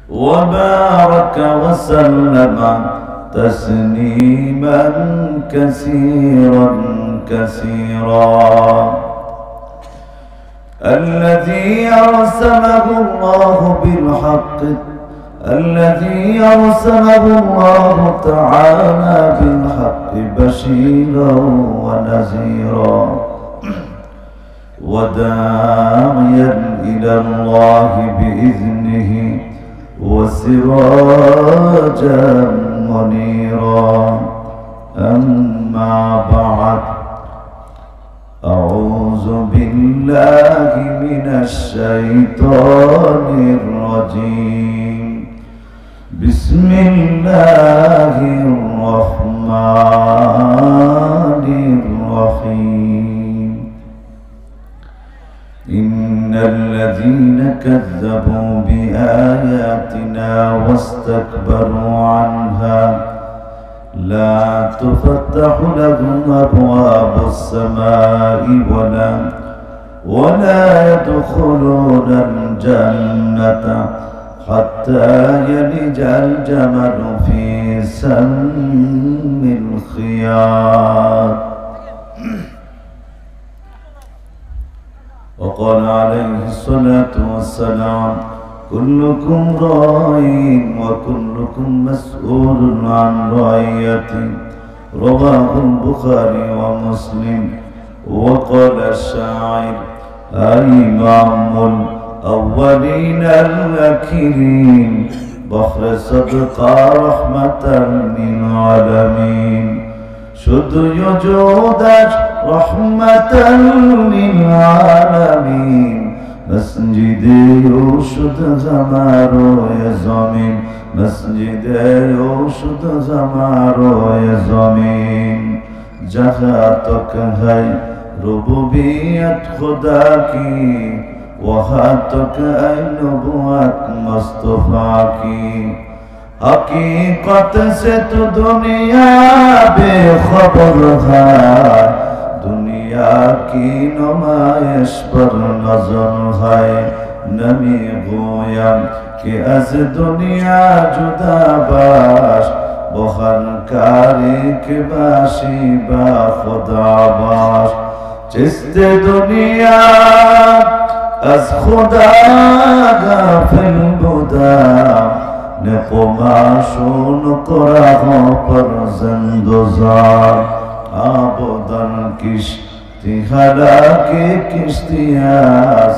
وبارك وسلم تسليما كثيرا الذي أرسله الله تعالى بالحق بشيرا ونذيرا وداعيا إلى الله بإذنه وسراجا منيرا. أما بعد، أعوذ بالله من الشيطان الرجيم. بسم الله الرحمن الرحيم. إن الذين كذبوا بآياتنا واستكبروا عنها لا تفتح لهم أبواب السماء ولا يدخلون الجنة حتى يلج الجمل في سم الخياط. وقال عليه الصلاة والسلام: كلكم راع وكلكم مسؤول عن رعيته. رواه البخاري ومسلم. وقال الشاعر: إمام الأولين الأكريم بحر صدقا رحمة للعالمين. শুধু যুদাস রহমাতাল লিল আলামিন মসজিদে ওষুধ हमारो ये ज़मीन मस्जिदे ओषुध हमारो ये ज़मीन जहाँ तक है रुबूबियत खुदा की वहाँ तक है नबुवत मुस्तफा की। हकीकत से तो दुनिया बेखबर है, दुनिया की नुमाइश पर नजर है। नमी गोयम कि अज दुनिया जुदा बाश बहन कारी के बाशी बा खुदा बाश। चिस्ते दुनिया अज खुदा गाफिल बुदा नक़माशुन क़ुराहों पर ज़ंदुज़ार आबदन किश्ती हलाके किश्तियास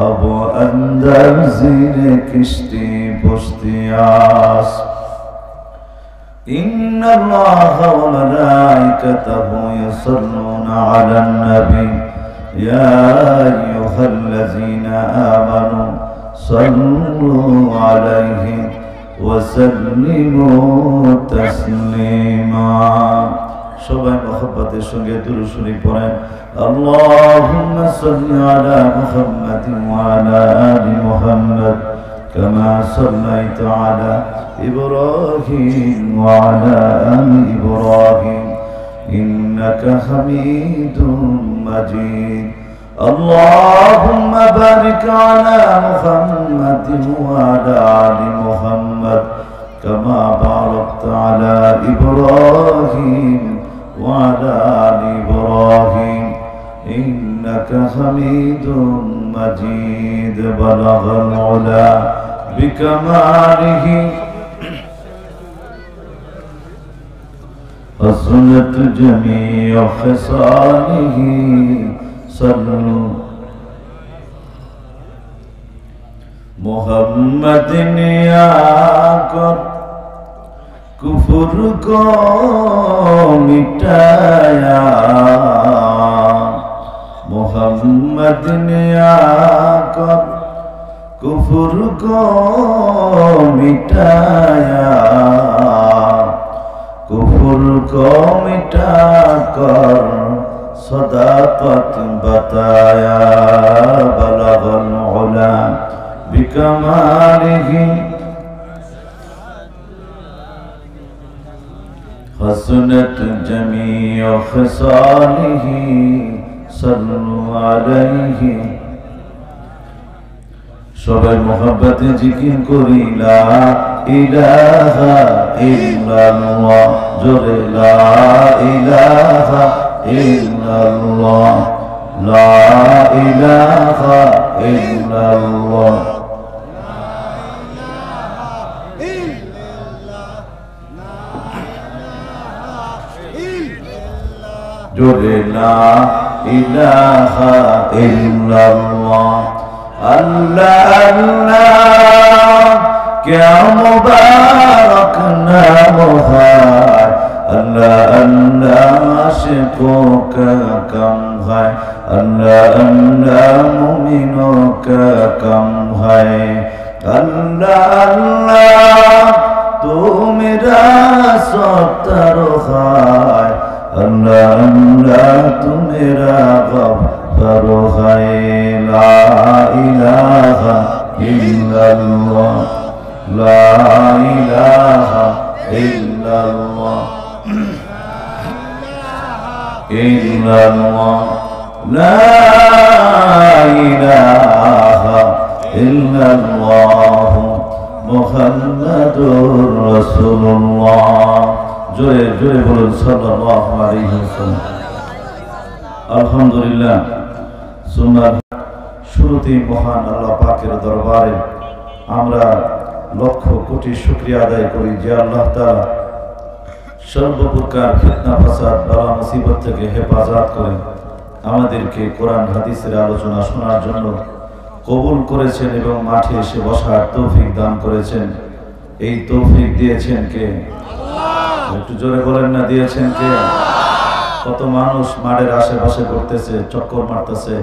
अब अंदर ज़ीरे किश्ती पुश्तियास। इन्ना अल्लाह व मलाइकतहु युसल्लूना अलन नबी या अय्युहल्लज़ीना आमनू सल्लू अलैहि वसल्लिमू तस्लीमा। সবাই মোহাব্বতের সঙ্গে দুরূদ শরীফ পড়েন। আল্লাহুম্মা সাল্লি আলা মুহাম্মাদিন ওয়া আলা আলি মুহাম্মাদ কামা সাল্লাইতা আলা ইব্রাহিম ওয়া আলা আলি ইব্রাহিম ইন্নাকা হামিদুম মাজিদ। اللهم بارك على محمد وعلى آل محمد كما باركت على إبراهيم وعلى آل إبراهيم إنك حميد مجيد. بلغ العلا بكماله حسنت جميع خصاله सल्लू मोहम्मद ने आकर कुफर को मिटाया। मोहम्मद ने आकर कुफर को मिटाया। कुफर को मिटाकर सदाकत बताया। बलगल उला बिकमालिही हसनत जमीअ खिसालिही صلوا عليه সবাই মোহাব্বতে জিকির করি লা ইলাহা ইল্লাল্লাহ জোরে লা ইলাহা ইল্লাল্লাহ লা ইলাহা ইল্লাল্লাহ জোরে লা ইলাহা ইল্লাল্লাহ अल्लाह अल्लाह क्या मुबारक नाम है अल्लाह अल्लाह आशिकों का कम है अल्लाह अल्लाह मुमिनों का कम है अल्लाह अल्लाह तू मेरा सत्तर है अल्लाह अल्लाह तू मेरा गफ्फार है ला इलाहा इल्लल्लाह ला इलाहा इल्लल्लाह इल्लल्लाह ला इलाहा इल्लल्लाह मुहम्मदुर रसूलुल्लाह जोरे जोरे बोलুন সাল্লাল্লাহু আলাইহি ওয়াসাল্লাম আলহামদুলিল্লাহ সুন্নাহ শুরুতেই মহান আল্লাহ পাকের দরবারে আমরা লক্ষ কোটি শুকরিয়া আদায় করি যে আল্লাহ তাআলা সর্বপ্রকার ফিতনা ফাসাদ বালা মুসিবত থেকে হেফাজত করেন আমাদেরকে কোরআন হাদিসের আলোচনা শোনার জন্য কবুল করেছেন এবং মাঠে এসে বসার তৌফিক দান করেছেন এই তৌফিক দিয়েছেন কে আল্লাহ একটু জোরে বলেন না দিয়েছেন কে কত মানুষ মাঠের আশেপাশে ঘুরতেছে চক্কর মারতেছে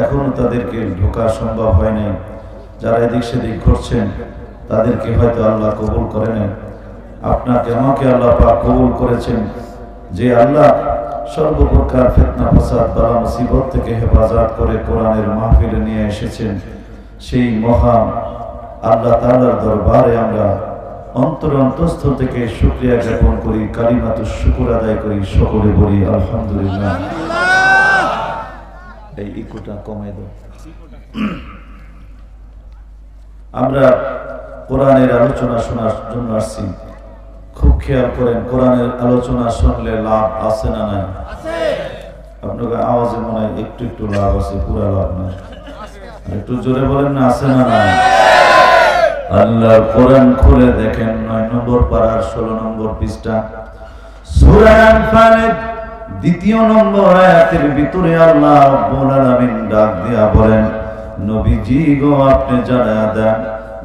এখনো তাদেরকে ঢোকা সম্ভব হয় নাই যারা এদিক সেদিক ঘুরছেন তাদেরকে হয়তো আল্লাহ কবুল করে নেন আপনাকে আমাকে আল্লাহ পাক কবুল করেছেন যে আল্লাহ সর্বপ্রকার ফিতনা ফাসাদ বালা মুসিবত থেকে হেফাজত করে কোরআনের মাহফিলে নিয়ে এসেছেন সেই মহান আল্লাহ তাআলার দরবারে আমরা অন্তরস্থল থেকে শুকরিয়া জ্ঞাপন করি কালিমাতুশ শুকর আদায় করি সকলে বলি আলহামদুলিল্লাহ এই ইকুটা কমাই দাও আমরা কোরআনের আলোচনা শোনার জন্য আসছি খুব খেয়াল করেন কোরআনের আলোচনা শুনলে লাভ আছে না নাই আছে আপনাদের আওয়াজে মনে হয় একটু একটু লাভ আছে পুরো লাভ না একটু জোরে বলেন না আছে না নাই আল্লাহর কোরআন খুলে দেখেন 9 নম্বর পারার 16 নম্বর পৃষ্ঠা সূরা আনফালের দ্বিতীয় নম্বর আয়াতের ভিতরে আল্লাহ রাব্বুল আলামিন ডাক দিয়া বলেন নবীজি গো আপনি জানায়া দেন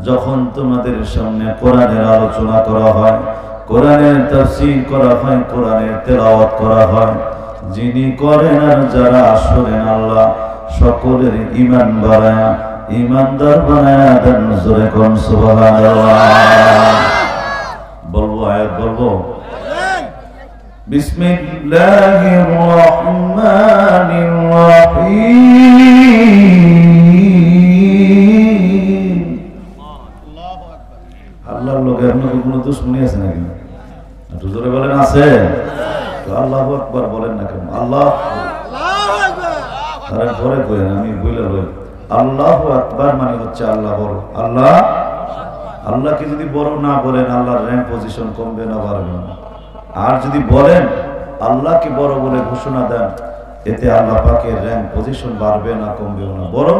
যখন তোমাদের সামনে কোরআনের আলোচনা করা হয় কোরআনের তাফসীর করা হয় কোরআনের তেলাওয়াত করা হয় যিনি করেন আর যারা শোনেন আল্লাহ সকলের ঈমান বাড়ায় ঈমানদার বানায়া দেন জোরে কোন সুবহানাল্লাহ বলবো আয়াত বলবো বিসমিল্লাহির রহমানির রহিম আল্লাহু আকবার আল্লাহর লগে আপনাদের কোনো দুশমনি আছে নাকি একটু জোরে বলেন আছে তো আল্লাহু আকবার বলেন না কেন আল্লাহু আকবার আরে পরে কইেন আমি বইলা লই আল্লাহু আকবার মানে হচ্ছে আল্লাহ বড় আল্লাহ আল্লাহকে যদি বড় না বলেন আল্লাহর র‍্যাঙ্ক পজিশন কমবে না বাড়বে না আর যদি বলেন আল্লাহকে বড় বলে ঘোষণা দেন এতে আল্লাহ পাকের র‍্যাঙ্ক পজিশন বাড়বে না কমবে না বরং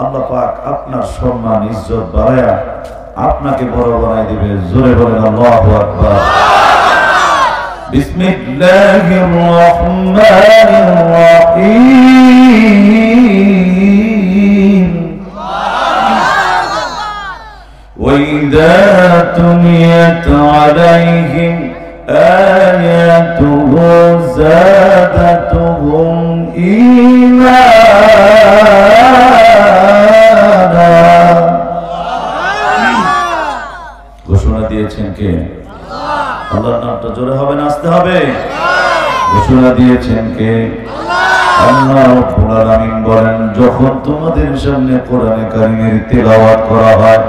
আল্লাহ পাক আপনার সম্মান ইজ্জত বাড়ায়া আপনাকে বড় বানাই দিবে জোরে বলেন আল্লাহু আকবার বিসমিল্লাহির রহমানির রহিম ওয়াইদা তুলিয়াত আলাইহিম আয়াতুহু যাদাতুহুম ঈমানা ঘোষণা দিয়েছেন কে আল্লাহ আল্লাহর নামটা জোরে হবে না আসতে হবে ঘোষণা দিয়েছেন কে আল্লাহ রাব্বুল আলামিন বলেন যখন তোমাদের সামনে কোরআনে কারীমের তেলাওয়াত করা হয়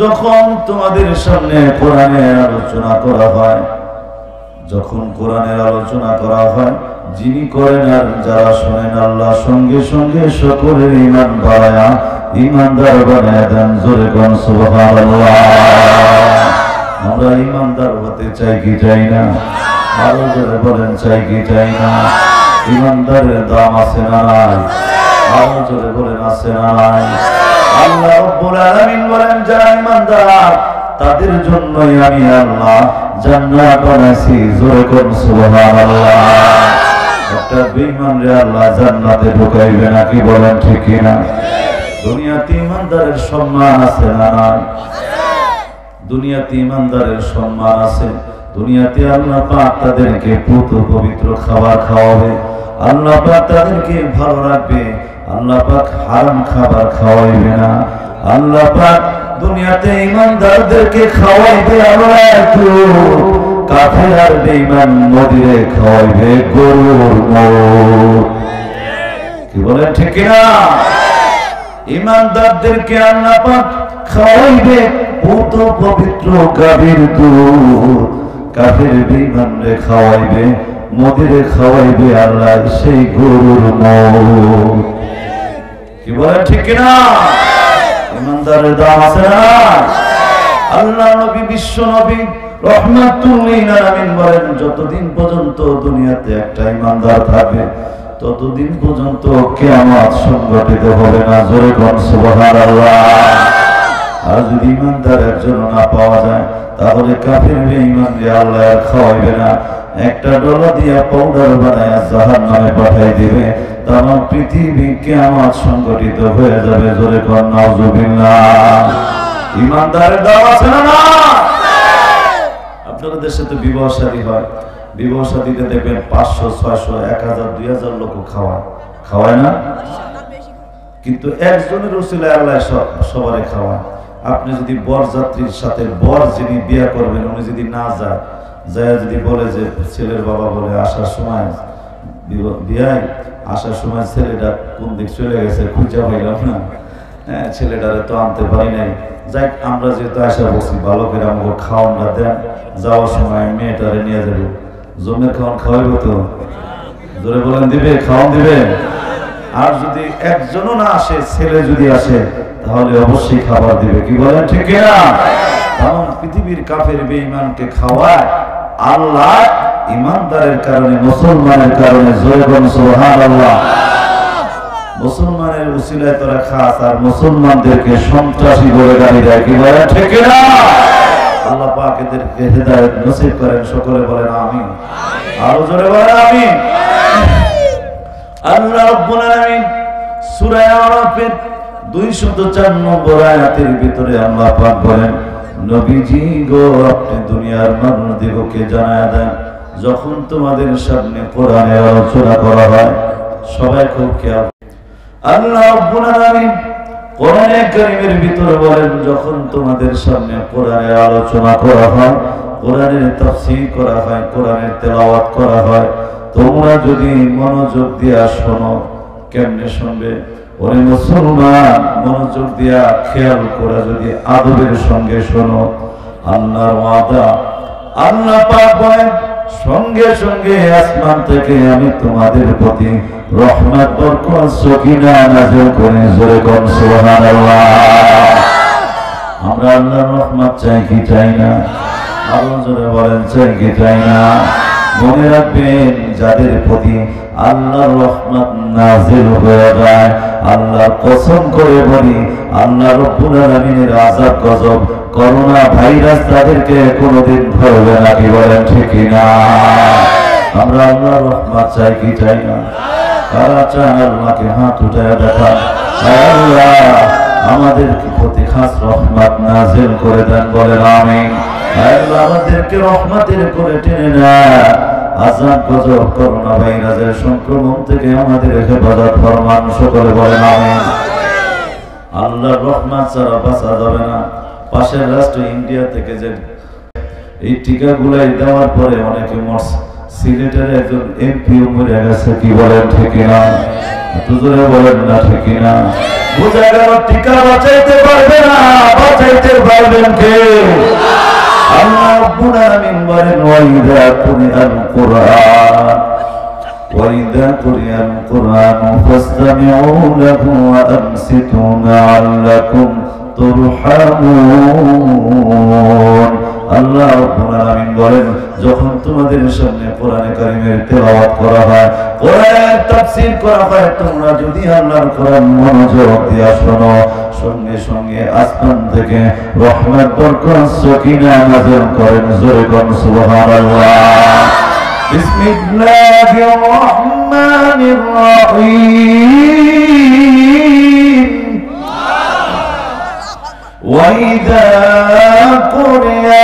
যখন তোমাদের সামনে কোরআনের আলোচনা করা হয় যখন কোরআনের আলোচনা করা হয় যিনি করেন আর যারা শোনেন আল্লাহ সঙ্গে সঙ্গে সকলের ঈমান বাড়ায়া ঈমানদার বানায় দেন। জোরে কোন সুবহানাল্লাহ। আমরা ঈমানদার হতে চাই কি চাই না? আরো জোরে বলেন চাই কি চাই না? ঈমানদারের দাম আছে না নাই? আরো জোরে বলেন আছে না নাই? আল্লাহ রাব্বুল আলামিন বলেন যারা ঈমানদার তাদের জন্যই আমি আল্লাহ জান্নাত বানাইছি। জোরে কোন সুবহানাল্লাহ। একটা বেঈমান রে আল্লাহ জান্নাতে ঢুকাইবে না, কি বলেন ঠিক কি না? দুনিয়াতে ঈমানদারের সম্মান আছে না নাই? দুনিয়াতে ঈমানদারের সম্মান আছে। দুনিয়াতে আল্লাহ পাক তাদেরকে পবিত্র খাবার খাওয়াবে, আল্লাহ পাক তাদেরকে ভালো রাখবে, আল্লাহ পাক হারাম খাবার খাওয়াইবে না। আল্লাহ পাক দুনিয়াতে ঈমানদারদেরকে খাওয়াইবে আমরা একটু, কাফের আর বেঈমান নদীরে খাওয়াইবে গরুর মোট। কি বলেন ঠিক কি না? ঈমানদারদেরকে আল্লাহ পাক খাওয়াইবে পবিত্র গাভীর দুধ, কাফের বেঈমানরে খাওয়াইবে নদীরে খাওয়াইবে আল্লাহ সেই গরুর মোট। কি বলেন ঠিক কি না? ঈমানদারের দাম আছে না? আল্লাহ নবী বিশ্ব নবী রাহমাতুল লিল আলামিন বলেন যতদিন পর্যন্ত দুনিয়াতে একটা ঈমানদার থাকবে ততদিন পর্যন্ত কিয়ামত সংঘটিত হবে না। জোরে কোন সুবহানাল্লাহ। আর যদি ঈমানদার একজন না পাওয়া যায় তাহলে কাফের বেঈমান রে আল্লাহ আর খাওয়াইবে না, একটা ডলা দিয়া পাউডার বানায়া জাহান্নামে পাঠাই দিবে। তাম পৃথিবী কিয়ামত সংঘটিত হয়ে যাবে। জোরে কোন নাউজুবিল্লাহ। ঈমানদারের দাম আছে না? আপনাদের দেশে তো বিবাহ শাদী হয়, বিবাহ শাদীতে দেখবেন 500 600 1000 2000 লোক খাওয়ায় না? কিন্তু একজনের উসিলায় আল্লাহ সবারে খাওয়ায়। আপনি যদি বরযাত্রীর সাথে বর যিনি বিয়ে করবেন উনি যদি না যায় যদি বলে যে ছেলের বাবা বলে আসার সময় বিয়ায় আসার সময় ছেলেটা কোন দিক চলে গেছে খুঁজে পাইলাম না, হ্যাঁ ছেলেটারে তো আনতে পারি নাই, যাই আমরা যেহেতু আশা বলছি ভালো করে আমাকে খাওয়ানটা দেন, যাওয়ার সময় মেয়েটারে নিয়ে যাবে। জমের খাওয়ান খাওয়াইব তো? জোরে বলেন দিবে? খাওয়ান দিবে? আর যদি একজনও না আসে, ছেলে যদি আসে তাহলে অবশ্যই খাবার দিবে। কি বলেন ঠিক না? কারণ পৃথিবীর কাফের বেঈমানকে খাওয়ায় আল্লাহ ঈমানদারের কারণে, মুসলমানের কারণে। জোরে বলেন সুবহানাল্লাহ। মুসলমানের উসিলায় তোরা খাস আর মুসলমানদেরকে সন্ত্রাসী বলে গালি দেয়। কি বলেন ঠিক না? আল্লাহ পাক এদেরকে হেদায়েত নসিব করেন। সকলে বলেন আমিন। আরো জোরে বলেন আমিন। আল্লাহ রাব্বুল আলামিন সূরা আরাফের 204 নম্বর আয়াতের ভিতরে আল্লাহ পাক বলেন, নবীজি গো আপনি দুনিয়ার মানুষদেরকে জানায়া দেন যখন তোমাদের সামনে কোরআনের আলোচনা করা হয়, সবাই খুব খেয়াল। আল্লাহ রাব্বুল আলামিন কোরআনে কারীমের ভিতরে বলেন যখন তোমাদের সামনে কোরআনের আলোচনা করা হয়, কোরআনের তাফসীর করা হয়, কোরআনের তেলাওয়াত করা হয়, তোমরা যদি মনোযোগ দিয়া শোনো। কেমনে শুনবে? ওরে মুসলমান, মনোযোগ দিয়া খেয়াল করে যদি আদবের সঙ্গে শোনো। আল্লাহর ওয়াদা, আল্লাহ পাক বলেন সঙ্গে সঙ্গে আসমান থেকে আমি তোমাদের প্রতি রহমত বরকত সকিনা নাযিল করে। জোরে কোন সুবহানাল্লাহ। আমরা আল্লাহর রহমত চাই কি চাই না? আরো জোরে বলেন চাই কি চাই না? মনে রাখবেন যাদের প্রতি আল্লাহর রহমত নাযিল হয়ে যায়, আল্লাহর কসম করে বলি আল্লাহ রাব্বুল আলামিনের আযাব গজব করোনা ভাইরাস তাদেরকে কোনোদিন ধরবে না। কি বলেন ঠিক না? আমরা আল্লাহর রহমত চাই কি চাই না? কারা চান আল্লাহকে হাত উঠায় দেখান, আল্লাহ আমাদের প্রতি খাস রহমত নাযিল করে দেন। বলেন আমিন। আল্লাহ আমাদেরকে রহমতের করে টেনে নেন, আযাব গজব করোনা ভাইরাসের সংক্রমণ থেকে আমাদের হেফাজত ফরমান। সকলে বলেন আমিন। আল্লাহর রহমত ছাড়া বাঁচা যাবে না। পাশের রাষ্ট্র ইন্ডিয়া থেকে যে এই টিকাগুলাই দেওয়ার পরে অনেকে মরছে। সিলেটের একজন এমপিও মরে গেছে। কি বলেন ঠিক না? দুজনে বলেন না ঠিক না? বোঝা গেল টিকা বাঁচাইতে পারবে না, বাঁচাইতে পারবেন কে? আল্লাহ রাব্বুল আলামিন বলেন ওয়াইদা কুরিআল কুরআন وإذا قرئ القرآن فاستمعوا له وأنصتوا لعلكم ترحمون আল্লাহ রাব্বুল আলামিন বলেন যখন তোমাদের সামনে কোরআনে কারীমের তেলাওয়াত করা হয় কোরআনের তাফসীর করা হয় তোমরা যদি আল্লাহর কোরআন মনোযোগ দিয়ে শোনো সঙ্গে সঙ্গে আসমান থেকে রহমত বরকত সাকিনা নাযিল করেন জোরে কোন সুবহানাল্লাহ বিসমিল্লাহির রহমানির রহিম وإذا قرئ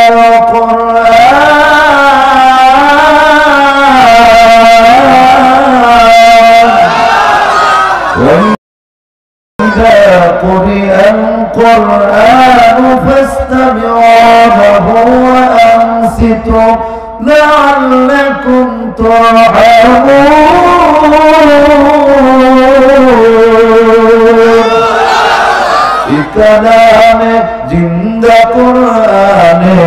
القرآن فاستمعوا له وأنصتوا لعلكم ترحمون كلامে জিন্দা কোরআনে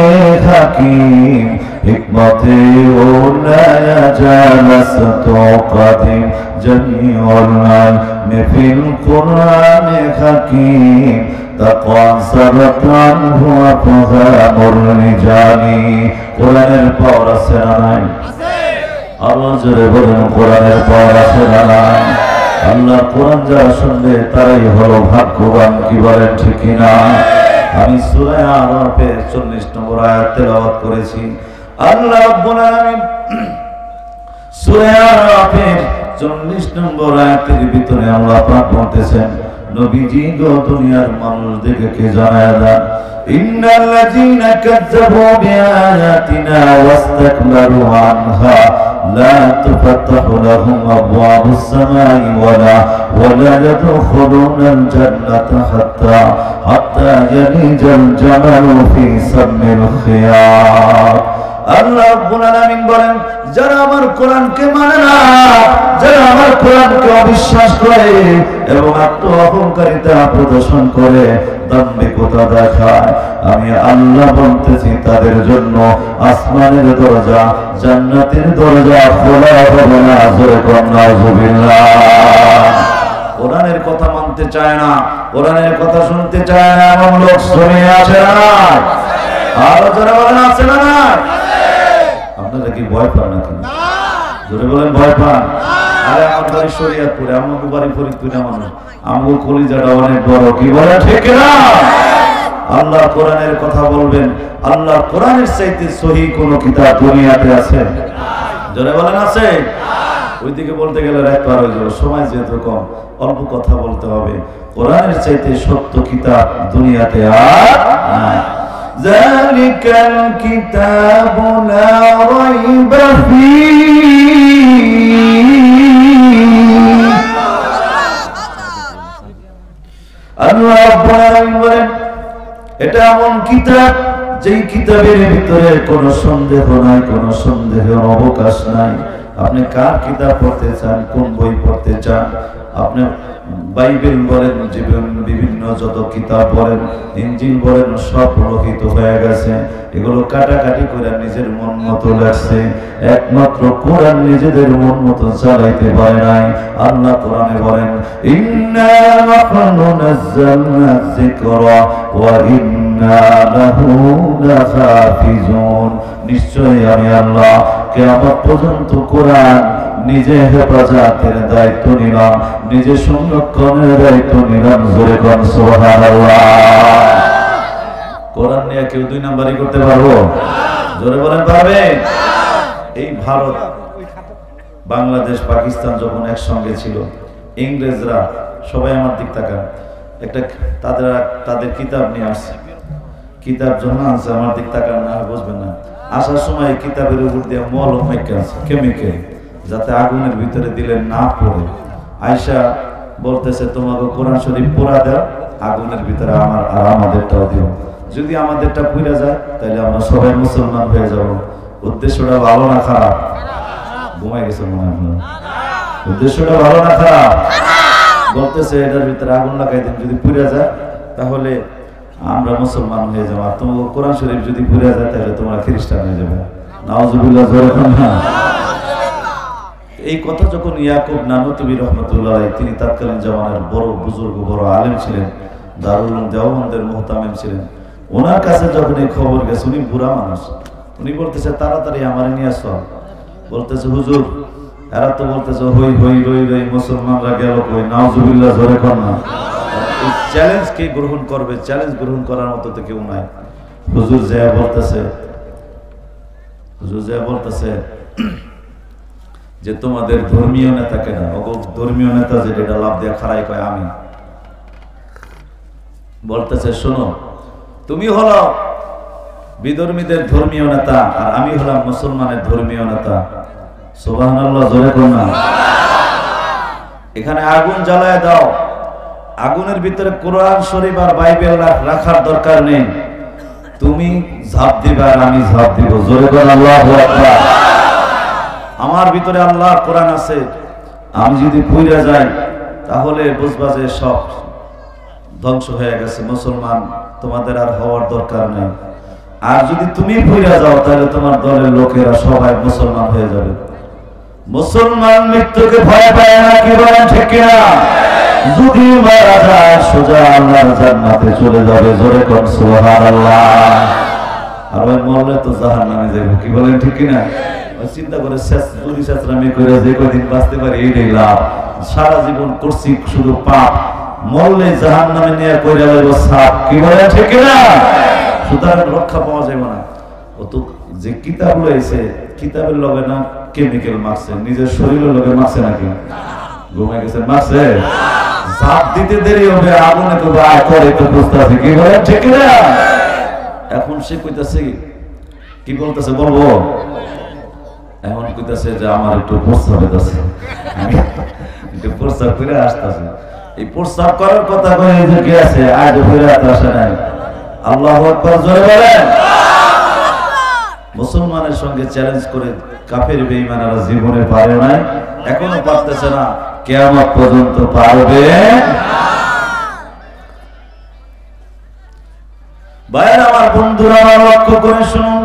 হাকিম হিকমতে ও নয়া জালাসত কাদিম জামিউল আলম ফিল কোরআনে হাকিম তাকাসারাত আনহু আফহামুর রিজালি কোরআনের পাওয়ার আছে না নাই আছে আরো জোরে বলুন কোরআনের পাওয়ার আছে না নাই আল্লাহ কোরআন যারা শুনবে তারাই হলো ভাগ্যবান কি বলেন ঠিক কিনা আমি সূরা আরাফের 40 নম্বর আয়াত তেলাওয়াত করেছি আল্লাহ রাব্বুল আলামিন সূরা আরাফের 40 নম্বর আয়াতের ভিতরে আল্লাহ পাক বলতেছেন নবীজি গো দুনিয়ার মানুষদেরকে কে জানায় দেন ইন্নাল্লাযীনা কাযযাবু বিআয়াতিনা ওয়াস্তাকবারু আনহা لا تفتح لهم أبواب السماء ولا يدخلون الجنة حتى يلج الجمل في سم الخياط আল্লাহ রাব্বুল আলামিন বলেন যারা আমার কোরআনকে মানে না যারা আমার কোরআনকে অবিশ্বাস করে এবং আত্ম-অহংকারিতা প্রদর্শন করে দাম্ভিকতা দেখায় আমি আল্লাহ বলতেছি তাদের জন্য আসমানের দরজা জান্নাতের দরজা খোলা হবে না জোরে কোন নাউজুবিল্লাহ কোরআনের কথা মানতে চায় না কোরআনের কথা শুনতে চায় না এমন লোক শুনে আছে না আর যারা বলেন আছে না আপনারা কি ভয় পান নাকি না জোরে বলেন ভয় পান আরে আমার বাড়ি শরীয়তপুরে আমার বাড়ি ফরিদপুরে মানুষ আমার কলিজাটা অনেক বড় কি বলে ঠিক না আল্লাহ কোরআনের কথা বলবেন আল্লাহ কোরআনের চাইতে সহি কোন কিতাব দুনিয়াতে আছে জোরে বলেন আছে ওইদিকে বলতে গেলে রাত পার হয়ে যাবে সময় যেহেতু কম অল্প কথা বলতে হবে কোরআনের চাইতে সত্য কিতাব দুনিয়াতে আর নাই ذلك الكتاب لا ريب فيه আল্লাহ রাব্বুল আলামিন বলেন এটা এমন কিতাব যেই কিতাবের ভিতরে কোনো সন্দেহ নাই কোনো সন্দেহের অবকাশ নাই আপনি কার কিতাব পড়তে চান কোন বই পড়তে চান আপনি বাইবেল বলেন বিভিন্ন যত কিতাব বলেন ইনজিল বলেন সব রহিত হয়ে গেছে এগুলো কাটাকাটি করে নিজের মন মতো লাগছে একমাত্র কোরআন নিজেদের মন মতো চালাইতে পারে নাই আল্লাহ কোরআনে বলেন ইন্না নাহনু নাযালনা যিকরা ওয়া ইন্না লাহু লাহাফিজুন নিশ্চয়ই আমি আল্লাহ কিয়ামত পর্যন্ত কোরআন নিজে হেফাজতের দায়িত্ব নিলাম নিজে সংরক্ষণের দায়িত্ব নিলাম জোরে কোন সুবহানাল্লাহ কোরআন নিয়ে কেউ দুই নাম্বারই করতে পারবো জোরে বলেন পারবে এই ভারত বাংলাদেশ পাকিস্তান যখন একসঙ্গে ছিল ইংরেজরা সবাই আমার দিক তাকান একটা তাদের কিতাব নিয়ে আসছে কিতাব যখন আনছে আমার দিক তাকান না বুঝবেন না আসার সময় কিতাবের উপর দিয়ে মলম মেখে আছে কেমিক্যাল যাতে আগুনের ভিতরে দিলে না পড়ে আয়েশা বলতেছে তোমাকে কোরআন শরীফ পড়া দাও আগুনের ভিতরে আমার আর আমাদেরটাও দিও যদি আমাদেরটা পুড়ে যায় তাহলে আমরা সবাই মুসলমান হয়ে যাব উদ্দেশ্যটা ভালো না খারাপ ঘুমাই গেছে মনে হয় উদ্দেশ্যটা ভালো না খারাপ বলতেছে এটার ভিতরে আগুন লাগাই দেন যদি পুড়ে যায় তাহলে আমরা মুসলমান হয়ে যাবো আর তোমাকে কোরআন শরীফ যদি পুড়ে যায় তাহলে তোমরা খ্রিস্টান হয়ে যাবে নাউজুবিল্লাহ জোরে কোন না এই কথা যখন ইয়াকুব নানুতুবি রহমতুল্লাহ আলাইহি, তিনি তৎকালীন জামানার বড় বুজুর্গ, বড় আলেম ছিলেন, দারুল উলুম দেওবন্দের মুহতামিম ছিলেন, ওনার কাছে যখন এই খবর গেছে, উনি বুড়া মানুষ, উনি বলতেছে তাড়াতাড়ি আমার নিয়ে আসো। বলতেছে হুজুর এরা তো বলতেছে হই হই রই রই মুসলমানরা গেল কই, নাউজুবিল্লাহ, জোরে কর না। এই চ্যালেঞ্জ কে গ্রহণ করবে? চ্যালেঞ্জ গ্রহণ করার মতো তো কেউ নাই। হুজুর যা বলতেছে যে তোমাদের ধর্মীয় নেতা কেন, ধর্মীয় নেতা যে এটা লাভ দেয়া খারাই কয় আমি। বলতেছে শোনো, তুমি হলো বিধর্মীদের ধর্মীয় নেতা আর আমি হলাম মুসলমানের ধর্মীয় নেতা। সুবহানাল্লাহ, জোরে কর না। এখানে আগুন জ্বালায় দাও, আগুনের ভিতরে কোরআন শরীফ আর বাইবেল রাখার দরকার নেই, তুমি ঝাঁপ দিবা আর আমি ঝাঁপ দিব। জোরে কর আল্লাহু আকবার। আমার ভিতরে আল্লাহর কোরআন আছে, আমি যদি পুইরা যাই তাহলে বুঝবা যে সব ধ্বংস হয়ে গেছে, মুসলমান তোমাদের আর হওয়ার দরকার নেই। আর যদি তুমি পুইরা যাও তাহলে তোমার দলের লোকেরা সবাই মুসলমান হয়ে যাবে। মুসলমান মৃত্যুকে ভয় পায় না, কি বলেন ঠিক কিনা? যদি মারা যায় সোজা আল্লাহর জান্নাতে চলে যাবে। জোরে কোন সুবহানাল্লাহ। আর ওই মরলে তো জাহান্নামে যাবে, কি বলেন ঠিক কিনা? ওই চিন্তা করে চুরি চাচরামি করে যে কদিন বাঁচতে পারি এইটাই লাভ, সারা জীবন করছি শুধু পাপ, মরলে জাহান্নামে নিয়ে কইরা যাবে সাপ, কি বলেন ঠিক কিনা? সুতরাং রক্ষা পাওয়া যাবে না। ও তো যে কিতাব লইছে, কিতাবের লগে না কেমিক্যাল মারছে, নিজের শরীরের লগে মারছে নাকি? ঘুমাই গেছে মারছে? জাপ দিতে দেরি হবে, আগুনে তো আয় করে তো বুঝতে আছে, কি বলেন ঠিক কিনা? এখন সে কইতাছে, কি বলতেছে বলবো? এখন কইতাছে যে আমার একটু প্রস্তাব আছে, আমি একটু প্রস্তাব করে আসতেছে। এই প্রস্তাব করার কথা কয়ে যে কি আছে, আজ ফিরে আসে নাই। আল্লাহু আকবার, জোরে বলেন। মুসলমানের সঙ্গে চ্যালেঞ্জ করে কাফের বেঈমানেরা জীবনে পারে নাই, এখনো পারতেছে না, কিয়ামত পর্যন্ত পারবে না। ভাইরা আমার, বন্ধুরা আমার, লক্ষ্য করে শুনুন,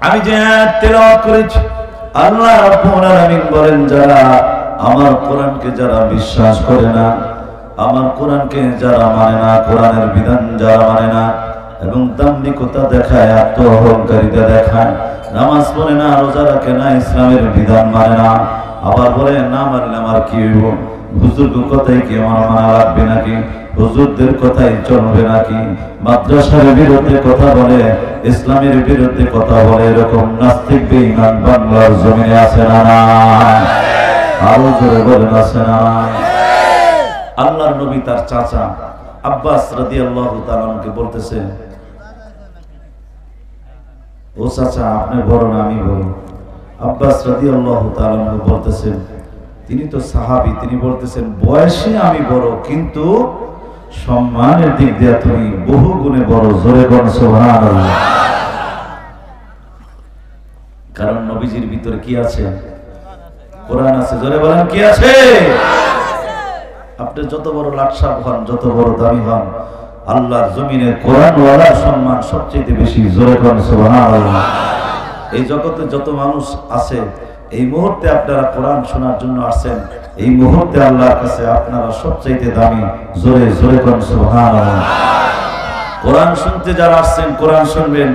আমি যে তেলাওয়াত করেছি, আল্লাহ রাব্বুল আলামিন বলেন যারা আমার কোরআনকে যারা বিশ্বাস করে না, আমার কোরআনকে যারা মানে না, কোরআনের বিধান যারা মানে না এবং দাম্ভিকতা দেখায়, আত্ম অহংকারিতা দেখায়, নামাজ পড়ে না, রোজা রাখে না, ইসলামের বিধান মানে না, আবার বলে না মানলে আমার কি হইব, হুজুরের কথাই কি আমার মানা লাগবে নাকি, হুজুরদের কথাই চলবে নাকি, মাদ্রাসার বিরুদ্ধে কথা বলে, ইসলামের বিরুদ্ধে কথা বলে, এরকম নাস্তিক বেঈমান বাংলার জমিনে আছে না না? আরো জোরে বলেন আছে না? আল্লাহর নবী তার চাচা আব্বাস রাদিয়াল্লাহু তাআলা আনহুকে বলতেছে, ও চাচা আপনি বড় না আমি বড়? আব্বাস রাদিয়াল্লাহু তাআলা আনহু বলতেছেন, তিনি তো সাহাবী, তিনি বলতেছেন বয়সে আমি বড় কিন্তু সম্মানের দিক দিয়ে তুমি বহু গুণে বড়। জোরে বলেন সুবহানাল্লাহ। কারণ নবীজির ভিতরে কি আছে? কোরআন আছে। জোরে বলেন কি আছে? আপনি যত বড় লাটসাপ হন, যত বড় দামি হন, আল্লাহর জমিনে কোরআন ওয়ালার সম্মান সবচেয়ে বেশি। জোরে বলেন সুবহানাল্লাহ। এই জগতে যত মানুষ আছে, এই মুহূর্তে আপনারা কোরআন শোনার জন্য আসছেন, এই মুহূর্তে আল্লাহর কাছে আপনারা সবচেয়ে দামি। জোরে জোরে বলেন সুবহানাল্লাহ। কোরআন শুনতে যারা আসছেন, কোরআন শুনবেন,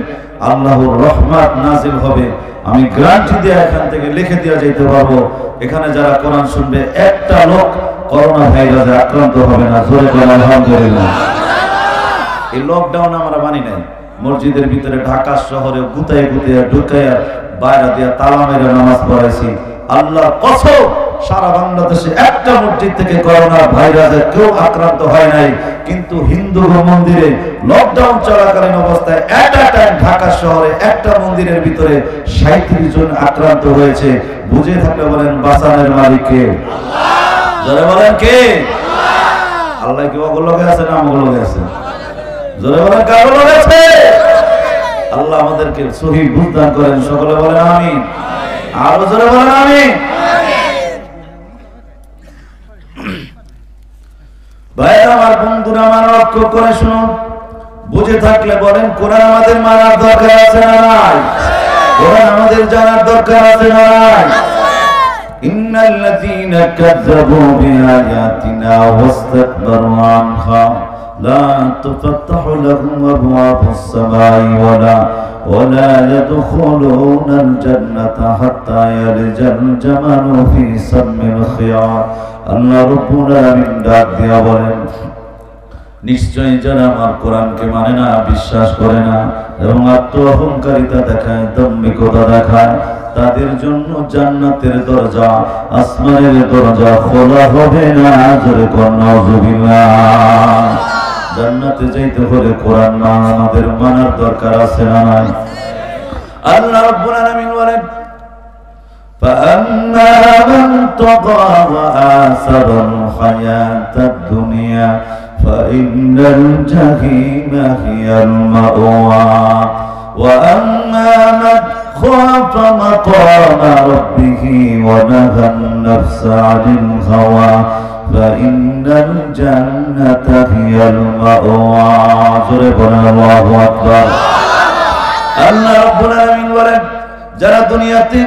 আল্লাহর রহমত নাজিল হবে। আমি গ্যারান্টি দিয়ে এখান থেকে লিখে দিয়ে যেতে পারবো, এখানে যারা কোরআন শুনবে একটা লোক করোনা ভাইরাসে আক্রান্ত হবে না। জোরে বলেন আলহামদুলিল্লাহ। এই লকডাউন আমরা মানি নাই, মসজিদের ভিতরে ঢাকা শহরে গুতায় গুতায় ঢুকাইয়া বাইরে দিয়ে তালা মেরে নামাজ পড়াইছি। আল্লাহর কসম, সারা বাংলাদেশে একটা মসজিদ থেকে করোনা ভাইরাসে কেউ আক্রান্ত হয় নাই, কিন্তু হিন্দু মন্দিরে লকডাউন চলাকালীন অবস্থায় এট আ টাইম ঢাকা শহরে একটা মন্দিরের ভিতরে ৩৭ জন আক্রান্ত হয়েছে। বুঝে থাকলে বলেন বাঁচানোর মালিক কে? আল্লাহ। জোরে বলেন কে? আল্লাহ। আল্লাহ কি ওগুলো লগে আছে না আমগুলো লগে আছে? জোরে বলেন কার লগে আছে? আল্লাহ আমাদেরকে সহি বুঝ দান করেন, সকলে বলেন আমিন। আরো জোরে বলেন আমিন। ভাইরা আমার, বন্ধুরা আমার, লক্ষ্য করে শুনুন, বুঝে থাকলে বলেন কোরআন আমাদের মানার দরকার আছে না নাই? কোরআন আমাদের জানার দরকার আছে না নাই? ইন্নাল্লাযীনা কাযযাবু বিআয়াতিনা ওয়াস্তাকবারু আনহা লা তুফাত্তাহু লাহুম আবওয়াবুস সামাই ওয়ালা ইয়াদখুলুনাল জান্নাতা হাত্তা ইয়ালজাল জামালু ফি সাম্মিল খিয়ার। আল্লাহ রাব্বুল আলামিন ডাক দিয়া বলেন, নিশ্চয়ই যারা আমার কোরআনকে মানে না, বিশ্বাস করে না এবং আত্ম অহংকারিতা দেখায়, দাম্ভিকতা দেখায়, তাদের জন্য জান্নাতের দরজা, আসমানের দরজা খোলা হবে না। জোরে কোন নাউজুবিল্লাহ। জান্নাতে যাইতে হলে কোরআন না আমাদের মানার দরকার আছে না নাই? আল্লাহ রাব্বুল আলামিন বলেন, فأما من طغى وآثر الحياة الدنيا فإن الجحيم هي المأوى وأما من خاف مقام ربه ونهى النفس عن الهوى فإن الجنة هي المأوى। الله أكبر। আল্লাহ রাব্বুল আলামিন বলেন, যারা দুনিয়াতে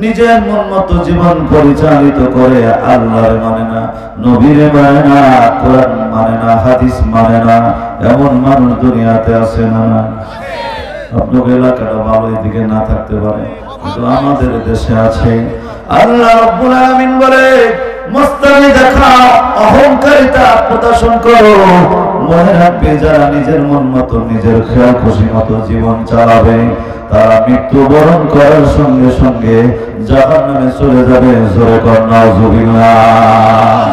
নিজের মন মতো জীবন পরিচালিত করে, আল্লাহর মানে না, নবীরে মানে না, কোরআন মানে না, হাদিস মানে না, এমন মানুষ দুনিয়াতে আছে না? আপনার এলাকাটা ভালো, এদিকে না থাকতে পারে, কিন্তু আমাদের দেশে আছে। আল্লাহ রাব্বুল আলামিন বলে, মস্তানি দেখাও, অহংকারিতা প্রদর্শন করো, মনে রাখবে যারা নিজের মন মতো, নিজের খেয়াল খুশি মতো জীবন চালাবে, তারা মৃত্যুবরণ করার সঙ্গে সঙ্গে জাহান্নামে চলে যাবে। জোরে কর নাউজুবিল্লাহ।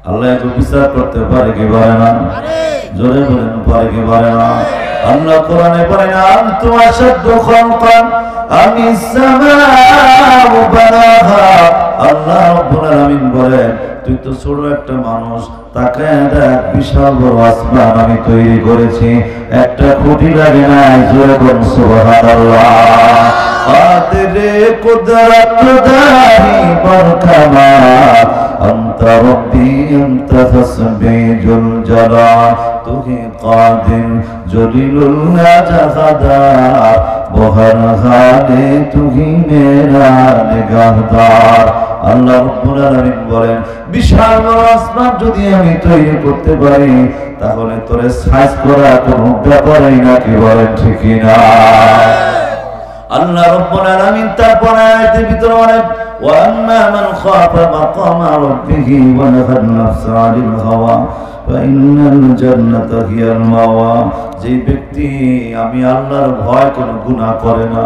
আল্লাহ একটু বিচার করতে পারে কি পারে না? জোরে বলেন, পারে কি পারে না? আল্লাহ কোরআনে বলেন, আনতুম আশাদ্দু খালকান আমিস সামাউ বানাহা। আল্লাহ রাব্বুল আলামিন বলেন, তুই তো ছোট একটা মানুষ, তাকায় দেখ, বিশাল বড় আসমান আমি তৈরি করেছি, একটা খুঁটি লাগে না। জোরে বল সুবহানাল্লাহ। কাদরে কুদরত দারি বরকামাত আনতা রব্বি আনতা হাসবি জুল জালাল তুহি কাদির জলিলুল নাজাহাদার বহর হালে তুহি মেরা নিগাহদার। আল্লাহ রাব্বুল আলামিন বলেন, বিশাল বড় আসমান যদি আমি তৈরি করতে পারি, তাহলে তোরে সাইজ করা কোনো ব্যাপারই না, কি বলেন ঠিক না? আল্লাহ রাব্বুল আলামিন তারপর আয়াতের ভিতরে বলেন, ওয়া আম্মা মান খাফা মাকামা রাব্বিহি ওয়া নাহান নাফসা আনিল হাওয়া ফাইন্নাল জান্নাতা হিয়াল মাওয়া। যে ব্যক্তি আমি আল্লাহর ভয় কোনো গুনাহ করে না,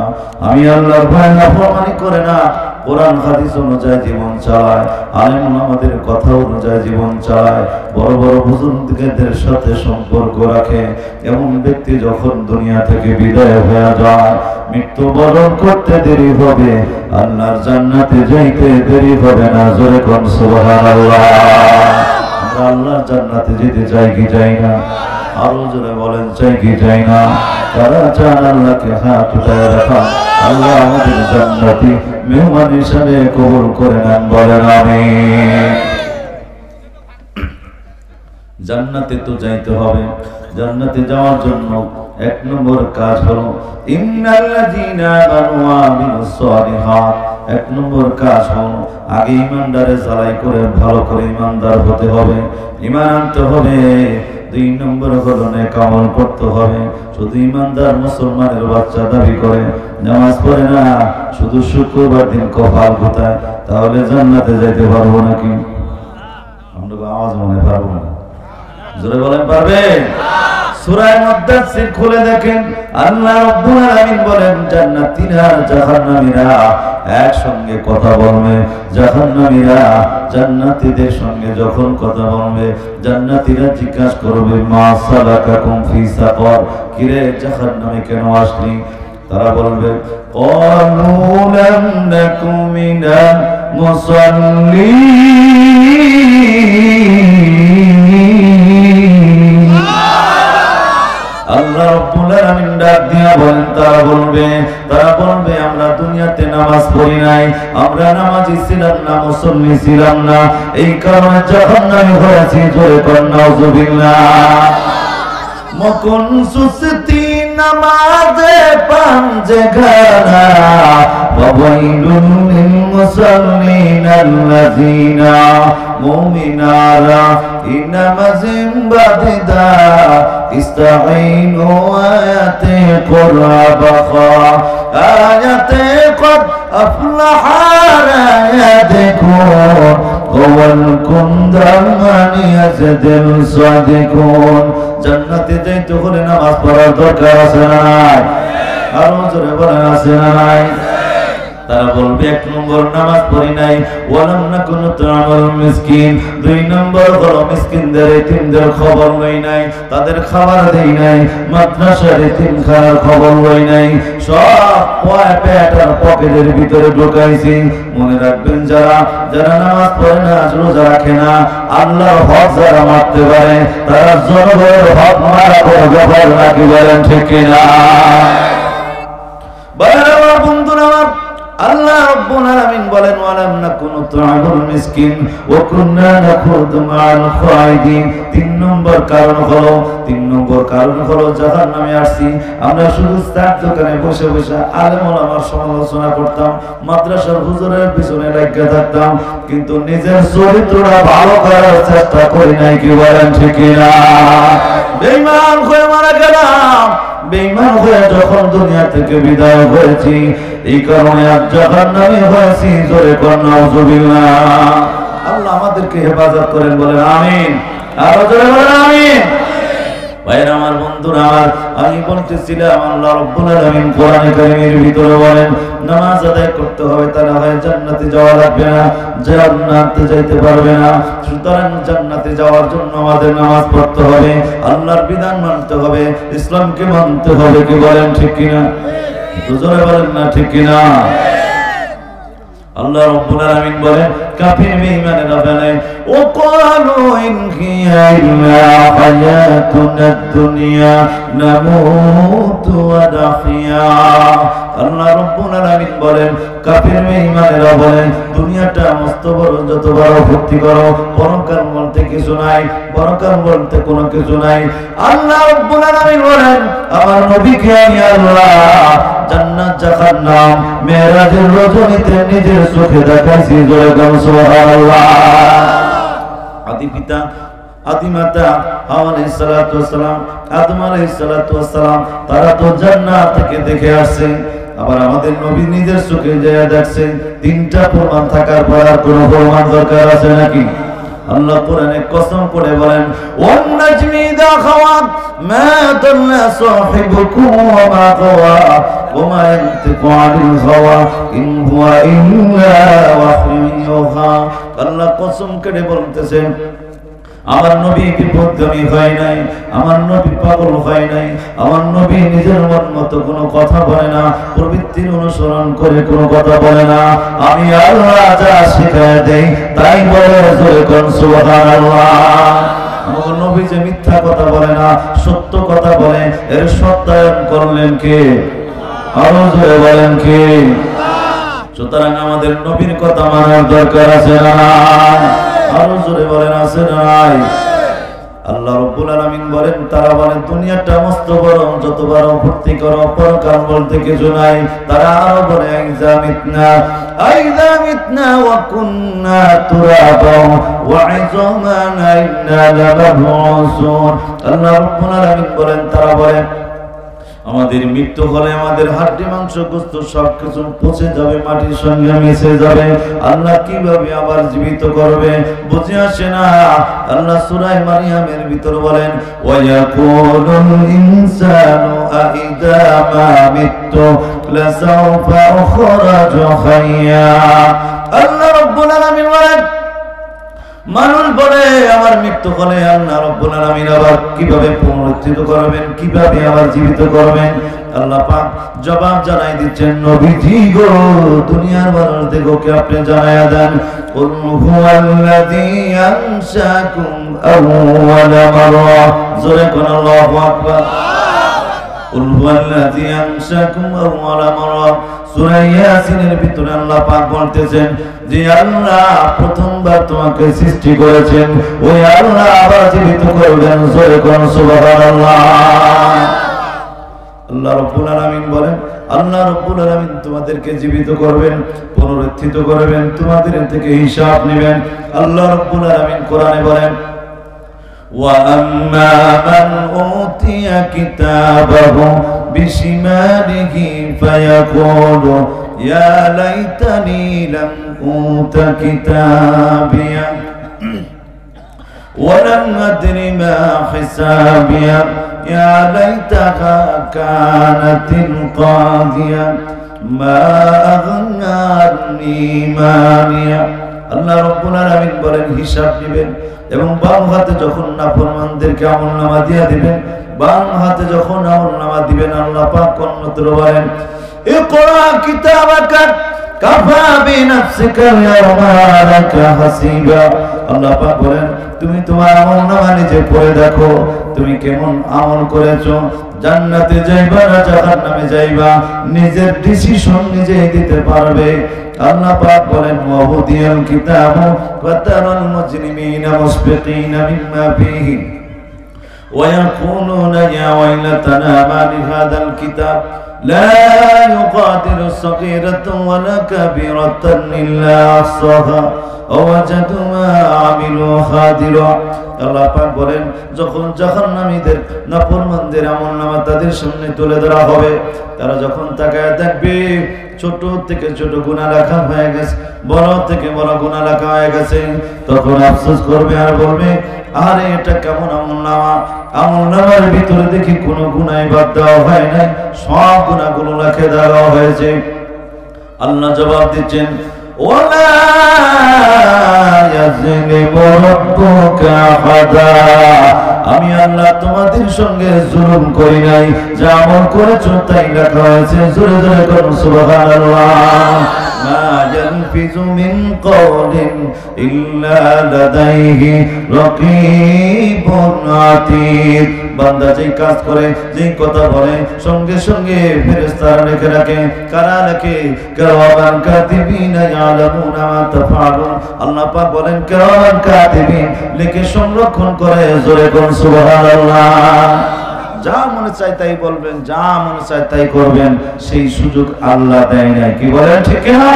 আমি আল্লাহর ভয় নাফরমানি করে না, কোরআন হাদিস অনুযায়ী জীবন চালায়, আলেম ওলামাদের কথা অনুযায়ী জীবন চালায়, বড় বড় বুজুর্গদের সাথে সম্পর্ক রাখে, এমন ব্যক্তি যখন দুনিয়া থেকে বিদায় হয়ে যায়, মৃত্যুবরণ করতে দেরি হবে, আল্লাহর জান্নাতে যাইতে দেরি হবে না। জোরে কোন সুবহানাল্লাহ। আমরা আল্লাহর জান্নাতে যেতে চাই কি চাই না? আরো জোরে বলেন, চাই কি চাই না? যারা চান আল্লাহকে হাত উঠায় রাখা, আল্লাহ আমাদের জান্নাতি মেহমান হিসাবে কবুল করে নেন, বলেন আমিন। জান্নাতে তো যাইতে হবে, জান্নাতে যাওয়ার জন্য এক নম্বর কাজ হলো ইন্নাল্লাযীনা আমানু ওয়া আমিলুস সালিহাত। এক নম্বর কাজ হলো আগে ঈমানদারে জ্বালাই করে ভালো করে ঈমানদার হতে হবে, ঈমান আনতে হবে। দুই নম্বর হলো নেক আমল করতে হবে। শুধু ঈমানদার মুসলমানের বাচ্চা দাবি করে, নামাজ পড়ে না, শুধু শুক্রবার দিন কপাল গোতায়, তাহলে জান্নাতে যাইতে পারবো নাকি? আমরা আওয়াজ মনে পারবো না। জোরে বলেন, পারবে? সূরা মুদ্দাসসির খুলে দেখেন, আল্লাহ রাব্বুল আলামিন বলেন, জান্নাতীরা আর জাহান্নামীরা একসঙ্গে কথা বলবে। জাহান্নামীরা জান্নাতীদের সঙ্গে যখন কথা বলবে, জান্নাতীরা জিজ্ঞাসা করবে, মা সালাকাকুম ফি সাকার, কিরে জাহান্নামে কেন আসলি? তারা বলবে, ক্বালু লাম নাকু মিনাল মুসাল্লিন। আল্লাহ রাব্বুল আলামিন ডাক দিয়া বলেন, তারা বলবে আমরা দুনিয়াতে নামাজ পড়ি নাই, আমরা নামাজি ছিলাম না, মুসল্লি ছিলাম না, এই কারণে জাহান্নামে হয়েছি। জোরে কর নাউজুবিল্লাহ। মকুন সুস্তি নামাজে পাঞ্জে গানা ওয়াইলুল লিল মুসাল্লিন আল্লাযীনা মুমিনারা ইনামাজিম বাদিদা ইস্তাঈনু আয়াতে কুরআবাখা আয়াতে কদ আফলাহার আয়াতুকুন ওয়াল কুনদামানি ইয়াজদিল সাদিকুন। জান্নাতে যাইতে হলে নামাজ পড়ার দরকার আছে না নাই? আরো জোরে বলেন আছে না নাই? তারা বলবে এক নম্বর নামাজ পড়ি নাই, ওয়ালাম নাকুন তু'আমুল মিসকিন, দুই নম্বর হলো মিসকিনদের এতিমদের খবর লই নাই, তাদের খাবার দেই নাই, মাদ্রাসার এতিমখানার খবর লই নাই, সব পেট আর পকেটের ভিতরে ঢুকাইছি। মনে রাখবেন যারা যারা নামাজ পড়ে না, রোজা রাখে না, আল্লাহর হক যারা মারতে পারে তারা জনগণের হক মারা করে জবর নাকি বলেন ঠিক কিনা? বলেন আমার বন্ধুরা, আমার আল্লাহ রাব্বুল আলামিন বলেন ওয়ালাম নাকুনু তু'আমুল মিসকিন ওয়া কুননা নাখুদু মা'আল খায়দিন। তিন নম্বর কারণ হলো জাহান্নামে আসছি আমরা শুধু চার দোকানে বসে বসে আলেম ওলামার সমালোচনা করতাম, মাদ্রাসার হুজুরের পিছনে লাগা থাকতাম, কিন্তু নিজের চরিত্রটা ভালো করার চেষ্টা করি নাই কি বলেন ঠিক কিনা? বেঈমান হয়ে মারা গেলাম, বেঈমান হয়ে যখন দুনিয়া থেকে বিদায় হয়েছি, এই কারণে আজ জাহান্নামী হয়েছি। জোরে কোন নাউজুবিল্লাহ। আল্লাহ আমাদেরকে হেফাজত করেন, বলেন আমিন। আরো জোরে বলেন আমিন। ভাইরা আমার, বন্ধুরা আমার, আমি বলতেছিলাম আল্লাহ রাব্বুল আলামিন কোরআনে কারীমের ভিতরে বলেন নামাজ আদায় করতে হবে, তা না হয় জান্নাতে যাওয়া লাগবে না, জান্নাতে যাইতে পারবে না। সুতরাং জান্নাতে যাওয়ার জন্য আমাদের নামাজ পড়তে হবে, আল্লাহর বিধান মানতে হবে, ইসলামকে মানতে হবে কি বলেন ঠিক কিনা? জোরে বলেন না ঠিক কিনা? আল্লাহ রাব্বুল আলামিন বলেন কাফির বেঈমানেরা বলে ও ক্বালু ইন হিয়া ইল্লা হায়াতুনাদ দুনিয়া নামুতু ওয়া নাহইয়া। আল্লাহ রাব্বুল আলামিন বলেন কাফির বেঈমানেরা বলে দুনিয়াটা মস্ত বড়, যত বড় ভক্তি করো, পরকাল বলতে কিছু নাই, পরকাল বলতে কোনো কিছু নাই। আল্লাহ রাব্বুল আলামিন বলেন আমার নবীকে আমি আল্লাহ জান্নাত জাহান্নাম মেরাজের রজনীতে নিজের চোখে দেখাইছি। জোরে গান সুবহানাল্লাহ। আদি পিতা আদি মাতা হাওয়া আলাইহিস সালাতু ওয়াস সালাম, আদম আলাইহিস সালাতু ওয়াস সালাম, তারা তো জান্নাত থেকে দেখে আসছে। আবার আমাদের নবী নিজের চোখে যায় দেখছে। তিনটা প্রমাণ থাকার পর আর কোনো প্রমাণ দরকার আছে নাকি? আল্লাহ কোরআনে কসম করে বলেন ওয়ান নাজমি ইযা খাওয়া মা দাল্লা সাহিবুকুম ওয়া মা গাওয়া ওয়া মা ইয়ানতিকু আনিল হাওয়া ইন হুয়া ইল্লা ওয়াহয়ুন ইউহা। আল্লাহ কসম করে বলতেছেন আমার নবী বিপদগামী হয় নাই, আমার নবী পাগল হয় নাই, আমার নবী নিজের মন মতো কোনো কথা বলে না, প্রবৃত্তির অনুসরণ করে কোনো কথা বলে না। আমি আল্লাহ যা শিখায় দেই তাই বলে। জোরে কোন সুবহানাল্লাহ। আমার নবী যে মিথ্যা কথা বলে না, সত্য কথা বলে, এর সত্যায়ন করলেন কে? আরো জোরে বলেন কে? সুতরাং আমাদের নবীর কথা মানার দরকার আছে না? আরো জোরে বলেন আছে না নাই? আল্লাহ রাব্বুল আলামিন বলেন তারা বলেন দুনিয়াটা মস্ত বড়, যত বড় ভর্তি করো, পরকাল বলতে কিছু নাই। তারা আরো বলে আইযা মিতনা ওয়া কুননা তুরাবান ওয়া ইযমান ইন্না লামাবউসুন। আল্লাহ রাব্বুল আলামিন বলেন তারা বলে আমাদের মৃত্যু হলে আমাদের হাড্ডি মাংস গোশত সবকিছু পচে যাবে, মাটির সঙ্গে মিশে যাবে। আল্লাহ কিভাবে আবার জীবিত করবে বুঝে আসে না। আল্লাহ সূরা মারিয়ামের ভিতর বলেন ওয়া ইয়াকুলুল ইনসানু আইযা মা মিতু লাসাউফা উখরাজু হাইয়া। আল্লাহ রাব্বুল আলামিন বলেন মানুষ বলে আমার মৃত্যু হলে আল্লাহ রাব্বুল আলামিন আবার কিভাবে পুনরুত্থিত করবেন, কিভাবে আবার জীবিত করবেন? আল্লাহ পাক জবাব জানাই দিচ্ছেন নবীজি গো দুনিয়ার মানুষদেরকে আপনি জানায়া দেন কুল হুয়াল্লাযী আনশাকুম আউওয়ালা মাররা। জোরে কোন আল্লাহু আকবার। কুল হুয়াল্লাযী আনশাকুম আউওয়ালা মাররা। সূরা ইয়াসিনের ভিতরে আল্লাহ পাক বলতেছেন যে আল্লাহ প্রথমবার তোমাকে সৃষ্টি করেছেন, ওই আল্লাহ আবার জীবিত করবেন। জোরে কোন সুবহানাল্লাহ। আল্লাহ রাব্বুল আলামিন বলেন, আল্লাহ রাব্বুল আলামিন তোমাদেরকে জীবিত করবেন, পুনরুত্থিত করবেন, তোমাদের থেকে হিসাব নেবেন। আল্লাহ রাব্বুল আলামিন কোরআনে বলেন, وَأَمَّا مَنْ أُوتِيَ كِتَابَهُ بِشِمَالِهِ فَيَقُولُ يَا لَيْتَنِي لَمْ أُوتَ كِتَابِيَهْ وَلَمْ أَدْرِ مَا حِسَابِيَهْ يَا لَيْتَهَا كَانَتِ الْقَاضِيَةَ مَا أَغْنَى عَنِّي مَالِيَهْ। আল্লাহ রাব্বুল আলামিন বলেন, হিসাব নেবেন এবং বাম হাতে যখন নাফরমানদেরকে আমলনামা দিয়ে দিবেন, বাম হাতে যখন আমলনামা দিবেন, আল্লাহ পাক অন্যত্র বলেন, ইকরা কিতাবাকা কাফা বিনাফসিকা ইয়াওমা আলাকা হাসিবা। আল্লাহ পাক বলেন, তুমি তোমার আমলনামা নিজে পড়ে দেখো, তুমি কেমন আমল করেছো। জান্নাতে যাইবা না জাহান্নামে যাইবা, নিজের ডিসিশন নিজেই দিতে পারবে। আল্লাহ পাক বলেন, ওয়াহুদিয়াল কিতাবু ওয়াতারাল মুজরিমিনা মুশফিকিনা মিম্মা ফীহি ওয়ায়াকুলুনা ইয়া ওয়াইলাতানা মা লিহাদাল কিতাব লা ইউগাদিরু সাগীরাতান ওয়ালা কাবীরাতান ইল্লা আহসাহা ওয়াজাদু মা আমিলু হাদিরা। আল্লাহ পাক বলেন, যখন জাহান্নামীদের নাফরমানদের আমলনামা তাদের সামনে তুলে ধরা হবে, তারা যখন তাকায় দেখবে ছোট থেকে ছোট গুনাহ লেখা হয়ে গেছে, বড় থেকে বড় গুনাহ লেখা হয়ে গেছে, তখন আফসোস করবে আর বলবে, আরে এটা কেমন আমলনামা, আমলনামার ভিতরে দেখি কোনো গুনাহ বাদ দেওয়া হয় নাই, সব গুনাহগুলো লিখে দেওয়া হয়েছে। আল্লাহ জবাব দিচ্ছেন, ওয়ালা ইয়াজলিমু রাব্বুকা আহাদা। আমি আল্লাহ তোমাদের সঙ্গে জুলুম করি নাই, যা আমল করেছো তাই লেখা হয়েছে। জোরে জোরে করুন সুবহানাল্লাহ। মা ইয়ালফিজু মিন কওলিন ইল্লা লাদাইহি রাকীবুন আতীদ। বান্দা যেই কাজ করে, যেই কথা বলে, সঙ্গে সঙ্গে ফেরেশতারা লিখে রাখে। কারা লেখে? কিরামান কাতিবিনা ইয়ালামুনা মা তাফআলুন। আল্লাহ পাক বলেন, কিরামান কাতিবিন লিখে সংরক্ষণ করে। জোরে করুন সুবহানাল্লাহ। যা মনে চায় তাই বলবেন, যা মনে চায় তাই করবেন, সেই সুযোগ আল্লাহ দেয় নাই। কি বলেন ঠিক না?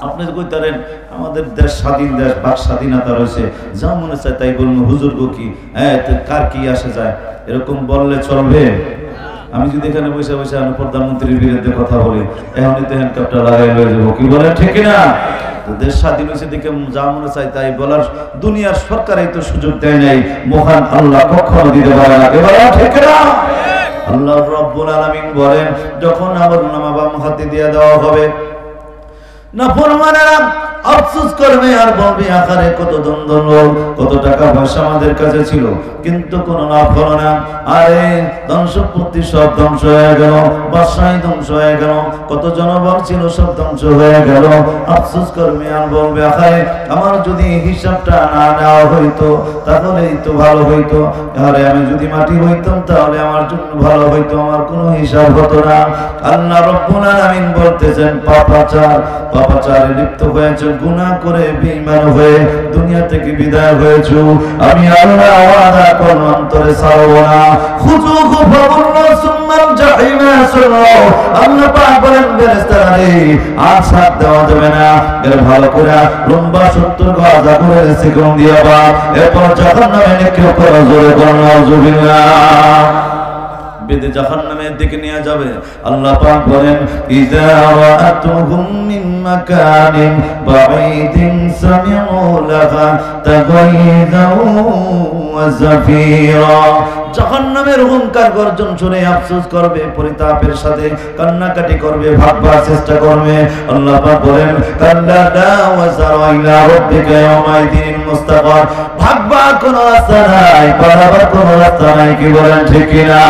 আপনি কইতারেন আমাদের দেশ স্বাধীন দেশ, বাক স্বাধীনতা রয়েছে, যা মনে চায় তাই বলবো, হুজুর গো কি, হ্যাঁ কার কি আসে যায়, এরকম বললে চলবে? আমি যদি এখানে বসে বসে আমি প্রধানমন্ত্রীর বিরুদ্ধে কথা বলি, এখনই তো হ্যান্ডকাপটা লাগাই লয়ে যাবো। কি বলেন ঠিক না? দেশ স্বাধীন হয়েছে দেখে যা মনে চাই তাই বলার দুনিয়ার সরকারই তো সুযোগ দেয় নাই, মহান আল্লাহ কখনো দিতে পারে না। এবার ঠিক না? আল্লাহ রাব্বুল আলামিন বলেন, যখন আমলনামা বাম হাতে দিয়ে দেওয়া হবে, নাফরমানেরা আফসোস করবে আর বলবে, আখারে কত দ্বন্দ্ব, কত টাকা পয়সা আমাদের কাছে ছিল, কিন্তু কোনো লাভ হলো না। আরে ধন সম্পত্তি সব ধ্বংস হয়ে গেল, বাদশাহী ধ্বংস হয়ে গেল, কত জনবল ছিল সব ধ্বংস হয়ে গেল। আফসোস করবে আর বলবে, আখারে আমার যদি হিসাবটা না নেওয়া হইতো তাহলেই তো ভালো হইতো। আরে আমি যদি মাটি হইতাম তাহলে আমার জন্য ভালো হইতো, আমার কোনো হিসাব হতো না। আল্লাহ রাব্বুল আলামিন বলতেছেন, পাপাচারে লিপ্ত হয়েছে, গুনাহ করে বেঈমান হয়ে দুনিয়া থেকে বিদায় হয়েছে, আমি আল্লাহ ওয়াদা করলাম অন্তরে ছাড়ব না। খুযুহু ফাগুল্লু সুম্মাল জাহিমা সাল্লাল্লাহু। আল্লাহ পাক বলেন, ফেরেশতারা রে, আর ছাড় দেওয়া যাবে না, এর ভালো করে লম্বা 70 গজ আগুনের শিকল দিয়া বা এরপর জাহান্নামে নিক্ষেপ করা। জোরে বলুন নাউযুবিল্লাহ। বেদে জাহান্নামের দিকে নিয়ে যাবে। আল্লাহ পাক বলেন, ইযা রাআতুহুম মিন মাকানিন বাঈদিন সামিউ লাহা তাগাইযাও ওয়া যাফীরা। জাহান্নামের হুঙ্কার গর্জন শুনে আফসোস করবে, পরিতাপের সাথে কান্নাকাটি করবে, ভাববার চেষ্টা করবে। আল্লাহ পাক বলেন, কাল্লা লা ওয়াজারা ইলা রাব্বিকা ইয়াওমাইদিন মুস্তাকার। ভাববার কোনো রাস্তা নাই, পালাবার কোনো রাস্তা নাই। কি বলেন ঠিক কিনা?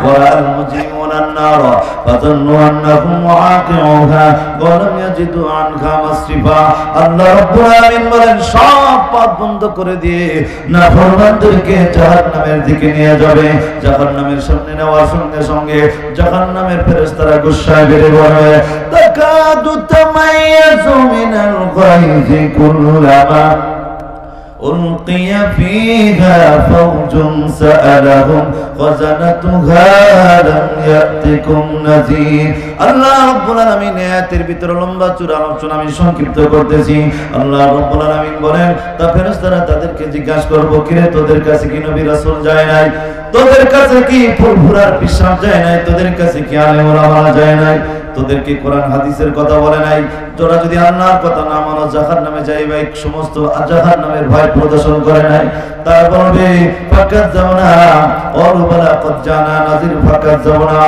ওয়াল মুজরিমুনা النار فظنوا أنهم واقعوها ولم يجدوا عنها مصرفا। আল্লাহ রাব্বুল আলামিন বলেন, সব পথ বন্ধ করে দিয়ে নাফরমানদেরকে জাহান্নামের দিকে নিয়ে যাবে। জাহান্নামের সামনে নেওয়ার সঙ্গে সঙ্গে জাহান্নামের ফেরেশতারা গুসায় বেড়ে পড়বে। তাকাদু তামাইয়াজু মিনাল গায়জি কুল্লামা উলকিয়া ফিহা ফাওজুন সাআলাহুম খাযানাতুহা লাম ইয়াতিকুম নাযীর। আল্লাহ রাব্বুল আলামিন আয়াতের ভিতরে লম্বা চূড়া আলোচনা আমি সংক্ষিপ্ত করতেছি। আল্লাহ রাব্বুল আলামিন বলেন, তা ফেরেশতারা তাদেরকে জিজ্ঞাসা করবো, কিরে তোদের কাছে কি নবী রাসূল যায় নাই? তোদের কাছে কি ফুরফুরার পিশাচ যায় নাই? তোদের কাছে কি আলেম ওলামা যায় নাই? তোদের কি কোরআন হাদিসের কথা বলে নাই? তোরা যদি আল্লাহর কথা না মানো জাহান্নামে যাইবে, সমস্ত জাহান্নামের ভয় প্রদর্শন করে নাই? তারা বলবে ফাকাত যাওনা ওয়ারুবালা কদ জানা নাজির ফাকাত যাওনা।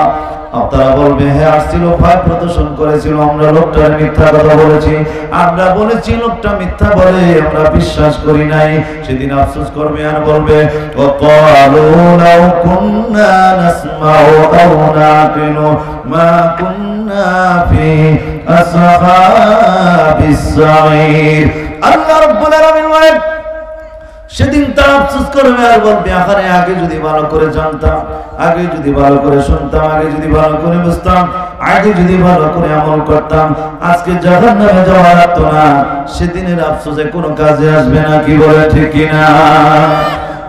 তারা বলবে হ্যাঁ আসছিল, ভয় প্রদর্শন করেছিল, আমরা লোকটার মিথ্যা কথা বলেছি, আমরা বলেছি লোকটা মিথ্যা বলে, আমরা বিশ্বাস করি নাই। সেদিন আফসোস করবে আর বলবে ওয়াকালু লাউ কুননা নাসমাউ আও নাকিলু মা কুননা ফি আসহাবিস সাঈর। আল্লাহ রাব্বুল আলামিন বলেন, সেদিন তারা আফসোস করবে আর বলবে আরে আগে যদি ভালো করে জানতাম, আগে যদি ভালো করে শুনতাম, আগে যদি ভালো করে বুঝতাম, আগে যদি ভালো করে আমল করতাম, আজকে জাহান্নামে যাওয়া লাগতো না। সেদিনের আফসোসে কোনো কাজে আসবে না। কি বলে ঠিক কিনা?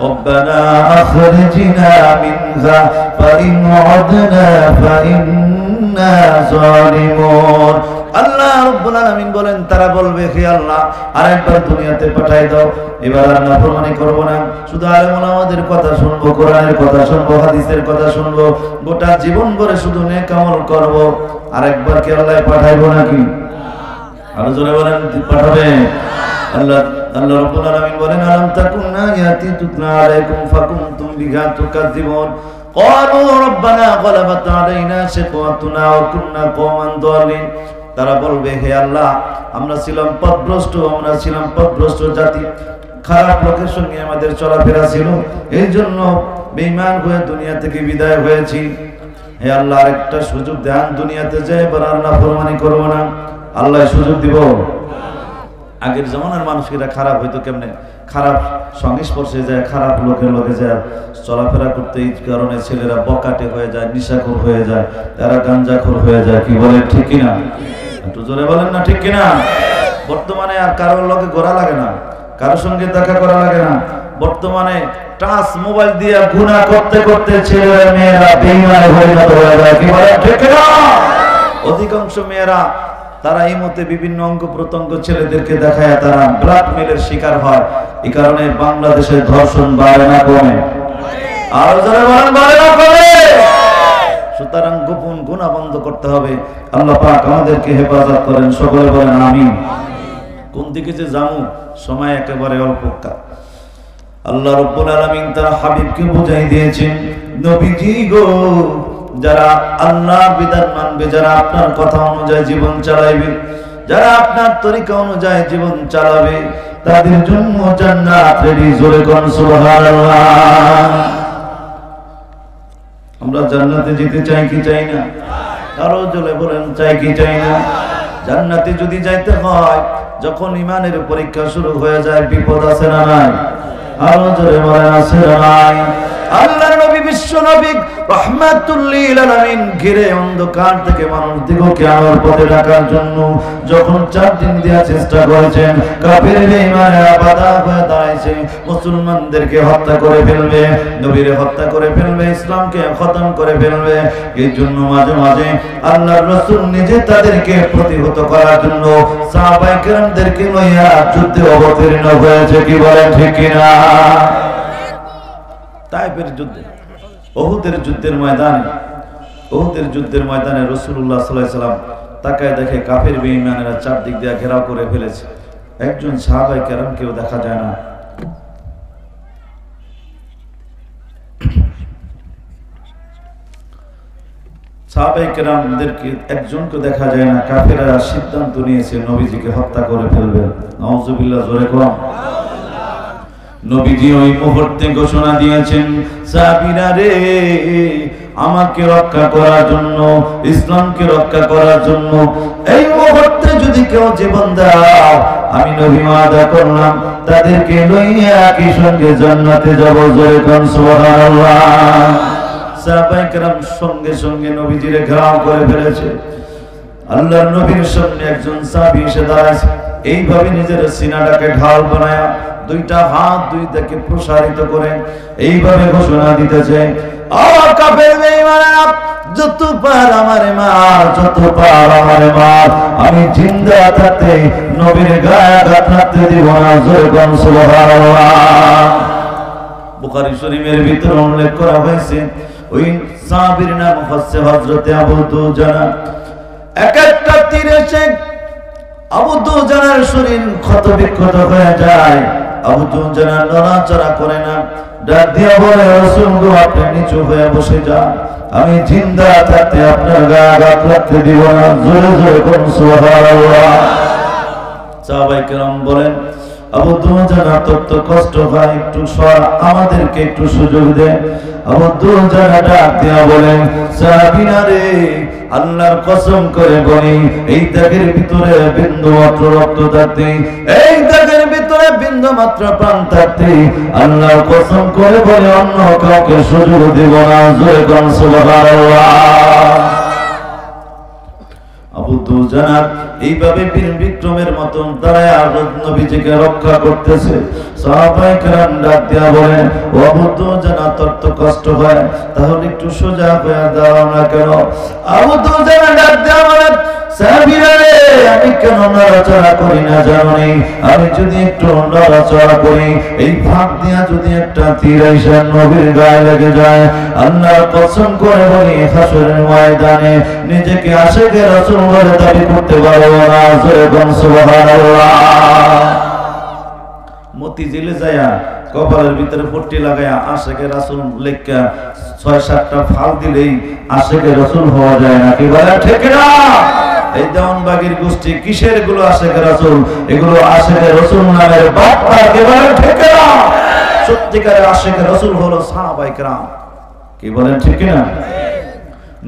রব্বানা আখরিজনা মিনহা ফাইন উদনা ফাইন্না যালিমুন। আল্লাহ রাব্বুল আলামিন বলেন, তারা বলবে হে আল্লাহ আরেকবার দুনিয়াতে পাঠাই দাও, এবার আর নাফরমানি করব না, শুধু আলেম ওলামাদের কথা শুনবো, কোরআনের কথা শুনবো, হাদিসের কথা শুনবো, গোটা জীবন ভরে শুধু নেক আমল করব। আরেকবার কি আল্লাহ পাঠাইবো নাকি? আরো জোরে বলেন পাঠাবে। আল্লাহ রাব্বুল আলামিন বলেন, আলাম তাকুন্না ইয়াতি তুতলা আলাইকুম ফাকুনতুম বিহা তুকাযিবুন ক্বালু রাব্বানা গলাবাত আলাইনা শিকওয়াতুনা ওয়া কুননা কওমান দালিন। তারা বলবে হে আল্লাহ আমরা ছিলাম পথভ্রষ্ট জাতি, খারাপ লোকের সঙ্গে আমাদের চলাফেরা ছিল, এই জন্য বেঈমান হয়ে দুনিয়া থেকে বিদায় হয়েছি। হে আল্লাহ আরেকটা সুযোগ দেন, দুনিয়াতে যাই এবার আর নাফরমানি করব না। আল্লাহ সুযোগ দিব। আগের জামানার মানুষেরা খারাপ হইতো কেমনে? খারাপ সংস্পর্শে যায়, খারাপ লোকে যায় চলাফেরা করতে, এই কারণে ছেলেরা বকাটে হয়ে যায়, নিশাখোর হয়ে যায়, তারা গাঞ্জাখোর হয়ে যায়। কি বলে ঠিক কিনা? একটু জোরে বলেন না ঠিক কিনা? বর্তমানে আর কারোর লোকে ঘোরা লাগে না, কারোর সঙ্গে দেখা করা লাগে না। বর্তমানে টাচ মোবাইল দিয়ে গুনাহ করতে করতে ছেলে মেয়েরা বেঈমান হয়ে যায়। কি বলে ঠিক কিনা? অধিকাংশ মেয়েরা তারা এই মতে বিভিন্ন অঙ্গ প্রত্যঙ্গ ছেলেদেরকে দেখায় তারা ব্ল্যাকমেলের শিকার হয়। এই কারণে বাংলাদেশের ধর্ষণ বাড়ে না কমে? আর যারা বাড়ে না কমে? সুতরাং গোপন গুনাহ বন্ধ করতে হবে। আল্লাহ পাক আমাদেরকে হেফাজত করেন, সকলে বলেন আমিন। কোন দিকে যে যাবো সময় একেবারে অল্প। আল্লাহ রাব্বুল আলামিন তার হাবিবকে বুঝাই দিয়েছেন, নবীজি গো যারা আল্লাহর বিধান মানবে, যারা আপনার কথা অনুযায়ী জীবন চালাবে, যারা আপনার তরিকা অনুযায়ী জীবন চালাবে, তাদের জন্য জান্নাত রেডি। জোরে কোন সুবহানাল্লাহ। আমরা জান্নাতে যেতে চাই কি চাই না? আরো জোরে বলেন চাই কি চাই না? জান্নাতে যদি যাইতে হয়, যখন ঈমানের পরীক্ষা শুরু হয়ে যায়, বিপদ আছে না নাই? আরো জোরে বলেন আছে না নাই? আল্লাহর নবী বিশ্ব নবী রাহমাতুল লিল আলামিন ঘিরে অন্ধকার থেকে মানুষদিগকে আলোর পথে ডাকার জন্য যখন 4 দিন দেওয়ার চেষ্টা করেছেন, কাফের বেঈমানরা বাধা হয়ে দাঁড়াইছে, মুসলমানদেরকে হত্যা করে ফেলবে, নবীরে হত্যা করে ফেলবে, ইসলামকে খতম করে ফেলবে। এই জন্য মাঝে মাঝে আল্লাহর রাসূল নিজে তাদেরকে প্রতিহত করার জন্য সাহাবায়ে কেরামদেরকে লইয়া যুদ্ধে অবতীর্ণ হয়েছে। কি বলেন ঠিক কিনা? তায়েফের যুদ্ধে, উহুদের যুদ্ধের ময়দানে রাসূলুল্লাহ সাল্লাল্লাহু আলাইহি ওয়াসাল্লাম তাকায় দেখে কাফের বেঈমানেরা চারদিক দিয়ে ঘেরাও করে ফেলেছে, একজন সাহাবায়ে কেরামকেও দেখা যায় না। সাহাবায়ে কেরামদেরকে একজনকে দেখা যায় না। কাফেররা সিদ্ধান্ত নিয়েছে নবীজিকে হত্যা করে ফেলবে। নাউযুবিল্লাহ, জোরে কোন। নবীজি ওই মুহূর্তে ঘোষণা দিয়েছেন, সাহাবীরা রে, আমাকে রক্ষা করার জন্য, ইসলামকে রক্ষা করার জন্য এই মুহূর্তে যদি কেউ জীবন দাও, আমি নবী ওয়াদা করলাম তাদেরকে লইয়া একই সঙ্গে জান্নাতে যাব। জোরে কোন সুবহানাল্লাহ। সাহাবায়ে কেরাম সঙ্গে সঙ্গে নবীজিরে ঘেরাও করে ফেলেছে। আল্লাহর নবীর সামনে একজন সাহাবী এসে দাঁড়ায়, এইভাবে নিজের সিনাটাকে ঢাল বানায়া দুইটা হাত দুই দিকে প্রসারিত করে এইভাবে ঘোষণা দিতেছে, ও কাফের বেঈমানেরা, যত পার আমারে মার, যত পার আমারে মার, আমি জিন্দা থাকতে নবীর গায়ে আঘাত লাগতে দিব না। জোরে কোন সুবহানাল্লাহ। বুখারী শরীফের ভিতরে উল্লেখ করা হয়েছে, ওই সাহাবীর নাম হচ্ছে হযরতে আবু দুজানা। এক একটা তীর এসে আবু দুজানার শরীর ক্ষত বিক্ষত হয়ে যায়। আবু দুজানা নড়াচড়া করে না, ডাক দিয়া বলে, রাসূল গো, আপনি নিচু হয়ে বসে যান, আমি জিন্দা থাকতে আপনার গায়ে আঘাত লাগতে দিব না। জোরে জোরে কোন সুবহানাল্লাহ। সাহাবায়ে কেরাম বলেন, আবু দুজানা তত কষ্ট হয়, একটু সর, আমাদেরকে একটু সুযোগ দেন। আবু দুজানা ডাক দিয়া বলেন, সাহাবীরা রে, আল্লাহর কসম করে বলি, এই দাগের ভিতরে বিন্দু মাত্র রক্ত থাকতে, এই দাগের ভিতরে বিন্দু মাত্র প্রাণ থাকতে, আল্লাহর কসম করে বলে অন্য কাউকে সুযোগ দেব না। জোরে কোন সুবহানাল্লাহ। আবু দুজানা এইভাবে বীর বিক্রমের মতন দাঁড়ায় নবীজিকে রক্ষা করতেছে। সাহাবায়ে কেরাম ডাক দিয়া বলেন, ও আবু দুজানা, তোর তো কষ্ট হয়, তাহলে একটু সোজা হয়ে দাঁড়াও না কেন? আবু দুজানা ডাক দিয়া বলেন, সাহাবীরা রে, আমি কেন নড়াচড়া করি না জানি? আমি যদি একটু নড়াচড়া করি, এই ফাঁক দিয়া যদি একটা তীর এসে নবীর গায়ে লেগে যায়, আল্লাহর কসম করে বলি, হাসরের ময়দানে নিজেকে আশিকে রাসূল বলে দাবি করতে পারবো না। জোরে কোন সুবহানাল্লাহ। মতিঝিলে যায়া কপালের ভিতরে পট্টি লাগায়া আশিকে রাসূল লেখা ৬-৭টা ফাল দিলেই আশিকে রাসূল হওয়া যায় না। কি বলে ঠিক না? এই দেওয়ানবাগীর গোষ্ঠী কিসের গুলো আশিকে রাসূল? এগুলো আশিকে রাসূল নামের বাটপার। কি বলে ঠিক না? সত্যিকারের আশিকে রাসূল হলো সাহাবায়ে কেরাম। কি বলেন ঠিক না?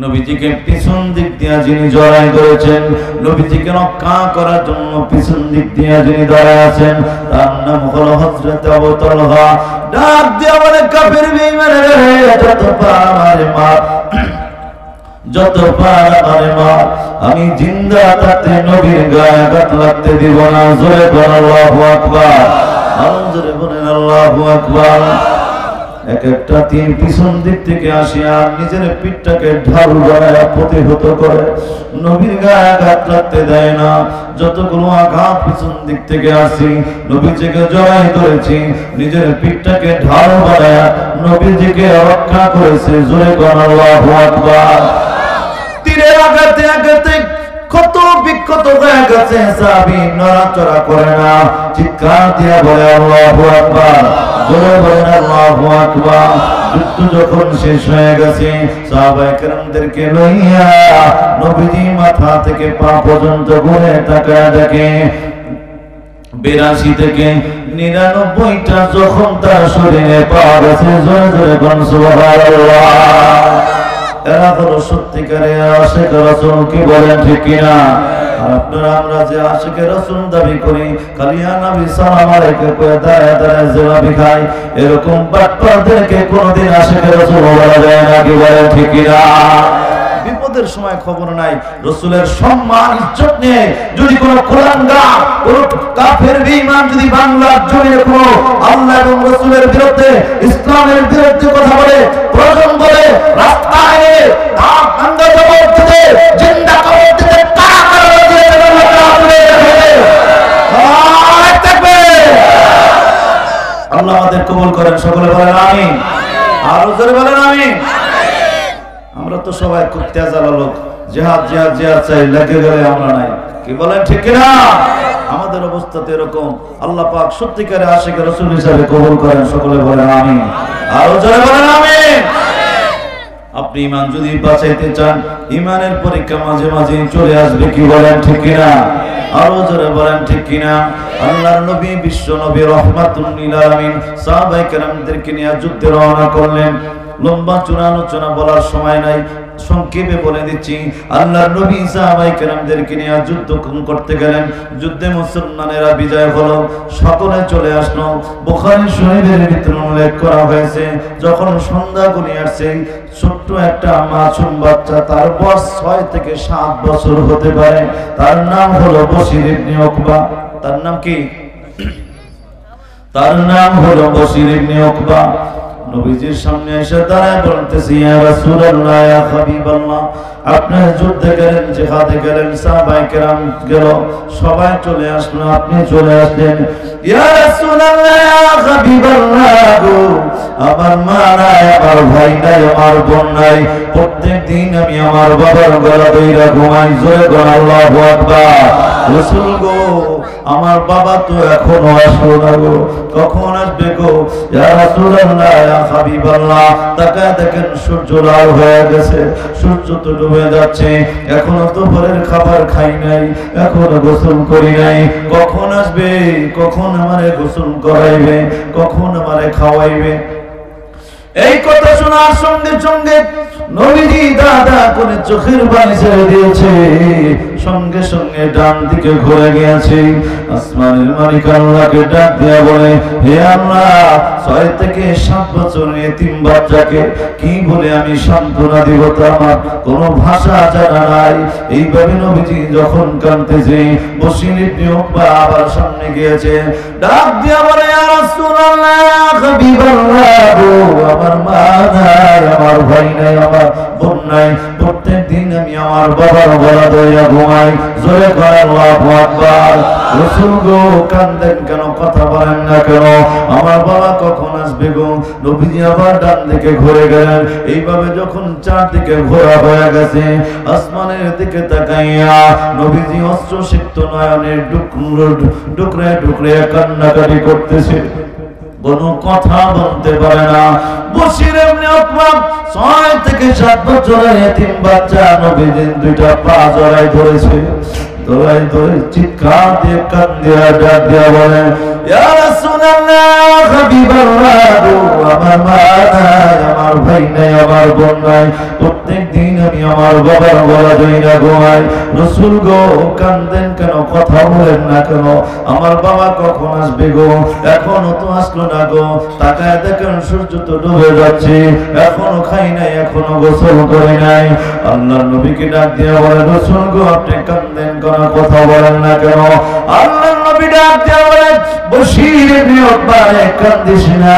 নবীজিকে পিছন দিক দিয়া যিনি জড়াই ধরেছেন, নবীজিকে রক্ষা করার জন্য পিছন দিক দিয়া যিনি দাঁড়ায় আছেন, তার নাম হলো হযরত আবু তালহা। ডাক দিয়া বলে, কাফের বেঈমানেরা, যত পার আমারে মার, যত পার আমারে মার, আমি জিন্দা থাকতে নবীর গায়ে আঘাত লাগতে দিব না। জোরে বলেন আল্লাহু আকবার। আরো জোরে বলেন আল্লাহু আকবার। এক একটা তীর পিছন দিক থেকে আসিয়া নিজের পিঠটাকে ঢাল বানায়া প্রতিহত করে, নবীর গায়ে আঘাত লাগতে দেয় না। যতগুলো আঘাত পিছন দিক থেকে আসি, নবীজিকে জড়াই ধরেছি, নিজের পিঠটাকে ঢাল বানায়া নবীজিকে রক্ষা করেছে। জোরে বলেন আল্লাহু আকবার। তীরের আঘাতে আঘাতে কত বিক্ষত হয়ে গেছে, সাহাবী নড়াচড়া করে না, চিৎকার দিয়ে বলে আল্লাহু আকবার। জোরে বলেন আল্লাহু আকবার। যুদ্ধ যখন শেষ হয়ে গেছে, সাহাবায়ে কেরামদেরকে লইয়া নবীজি মাথা থেকে পা পর্যন্ত ঘুরে তাকায় দেখে ৮২ থেকে ৯৯টা যখন তার শরীরে পাওয়া গেছে। জোরে জোরে বলেন সুবহানাল্লাহ। এরা হলো সত্যিকারের আশিক রাসূল। কি বলেন ঠিক কিনা? আর আপনারা আমরা যে আশিকে রাসূল দাবি করি, কালিয়া নবী সালাম আলাইকে কয়ে দাঁড়ায় দাঁড়ায় জেলাপি খাই, এরকম বাটপারদেরকে কোনোদিন আশিকে রাসূল বলা যায় না। কি বলেন ঠিক কিনা? বিপদের সময় খবর নাই, রাসূলের সম্মান ইজ্জত নিয়ে যদি কোন কুলাঙ্গার, কোন কাফের বেঈমান যদি বাংলার জমিনে কোন আল্লাহ এবং রাসূলের বিরুদ্ধে, ইসলামের বিরুদ্ধে কথা বলে, প্রয়োজন বলে রাস্তায় দাঁত ভাঙা জবাব দিতে, জিন্দা কবর দিতে, আল্লাহ আমাদের কবুল করেন। সকলে বলেন আমিন। আরো জোরে বলেন আমিন। আমরা তো সবাই খুব তেজালা লোক, জিহাদ জিহাদ জিহাদ চাই, লেগে গেলে আমরা নাই। কি বলেন ঠিক কিনা? আমাদের অবস্থা তো এরকম। আল্লাহ পাক সত্যিকারের আশিকে রাসূল হিসেবে কবুল করেন। সকলে বলেন আমিন। আরো জোরে বলেন আমিন। আপনি ঈমান যদি বাঁচাইতে চান, ঈমানের পরীক্ষা মাঝে মাঝে চলে আসবে। কি বলেন ঠিক কিনা? আরো জোরে বলেন ঠিক কিনা? আল্লাহর নবী, বিশ্ব নবী রাহমাতুল লিল আলামিন সাহাবায়ে কেরামদেরকে নিয়ে যুদ্ধে রওনা করলেন। লম্বা চূড়া আলোচনা বলার সময় নাই, সংক্ষেপে বলে দিচ্ছি। আল্লাহর নবী সাহাবায়ে কেরামদেরকে নিয়ে যুদ্ধ করতে গেলেন। যুদ্ধে মুসলমানেরা বিজয় হলো, সকলে চলে আসলো। বুখারী শরীফের ভিতরে উল্লেখ করা হয়েছে, যখন সন্ধ্যা ঘনিয়ে আসছে, ছোট্ট একটা মাসুম বাচ্চা, তার বয়স ৬ থেকে ৭ বছর হতে পারে, তার নাম হলো বশির ইবনে উকবা। তার নাম কি? তার নাম হলো বশির ইবনে উকবা। নবীজির সামনে এসে দাঁড়ায় বলতেছে, ইয়া রাসূলুল্লাহ, ইয়া হাবিবাল্লাহ, আপনি যুদ্ধে গেলেন, জিহাদে গেলেন, সাহাবায়ে কেরাম গেল, সবাই চলে আসলো, আপনি চলে আসলেন। ইয়া রাসূলুল্লাহ, ইয়া হাবিবাল্লাহ, আমার মা নাই, আমার ভাই নাই, আমার বোন নাই, প্রত্যেকদিন আমি আমার বাবার গলা ধইরা ঘুমাই। জোরে বলেন আল্লাহু আকবার। রাসূল গো, আমার বাবা তো এখনো আসলো না গো, কখন আসবে গো? ইয়া রাসূলুল্লাহ, ইয়া হাবিবাল্লাহ, তাকায় দেখেন সূর্য লাল হয়ে গেছে, সূর্য তো ডুবে যাচ্ছে, এখনো তো ভোরের খাবার খাই নাই, এখনো গোসল করি নাই, কখন আসবে? কখন আমারে গোসল করাইবে? কখন আমারে খাওয়াইবে? এই কথা শোনার সঙ্গে সঙ্গে নবীজি দাদা করে চোখের পানি ছেড়ে দিয়েছে, সঙ্গে সঙ্গে ডান দিকে ঘুরে গিয়েছে, আসমানের মালিক আল্লাহকে ডাক দিয়া বলে, হে আল্লাহ, 6 থেকে 7 বছর এতিম বাচ্চাকে কি বলে আমি সান্ত্বনা দিব, তা আমার কোনো ভাষা জানা নাই। এইভাবে নবীজি যখন কাঁদতেছে, বশির ইবনে উকবা আবার সামনে গিয়েছে, ডাক দিয়া বলে, ইয়া রাসূলুল্লাহ, ইয়া হাবিবাল্লাহ, আমার মা নাই, আমার ভাই নাই, আমার বোন নাই, প্রত্যেকদিন আমি আমার বাবার গলা ধইরা ঘুমাই। জোরে করে আল্লাহু আকবার। রাসূল গো, কান্দেন কেন? কথা বলেন না কেন? আমার বাবা কখন আসবে গো? নবীজি আবার ডান দিকে ঘুরে গেলেন। এইভাবে যখন চারদিকে ঘোরা হয়ে গেছে, আসমানের দিকে তাকাইয়া নবীজি অশ্রুসিক্ত নয়নের ডুকরে ডুকরে কান্নাকাটি করতেছে, কোনো কথা বলতে পারে না। বশির ইবনে উকবা 6 থেকে 7 বছরের এতিম বাচ্চা, নবীজির 2টা পা জড়ায় ধরেছে, ধরে চিৎকার দিয়ে কান্দিয়া ডাক দিয়া বলে, ইয়া রাসূলুল্লাহ, হাবিবাল্লাহ, আমার মা নাই, আমার ভাই নাই, আমার বোন নাই, প্রত্যেকদিন আমি আমার বাবার গলা ধইরা ঘুমাই। রাসূল গো, কান্দেন কেন? কথা বলেন না কেন? আমার বাবা কখন আসবে গো? এখনো তো আসলো না গো, তাকায় দেখেন সূর্য তো ডুবে যাচ্ছে, এখনো খাই নাই, এখনো গোসল করি নাই। আল্লাহর নবীকে ডাক দিয়া বলে, রাসূল গো, আপনি কান্দেন কেন? কথা বলেন না কেন? আল্লাহর নবী ডাক দিয়া বলে, বশির ইবনে উকবা, কান্দিস না,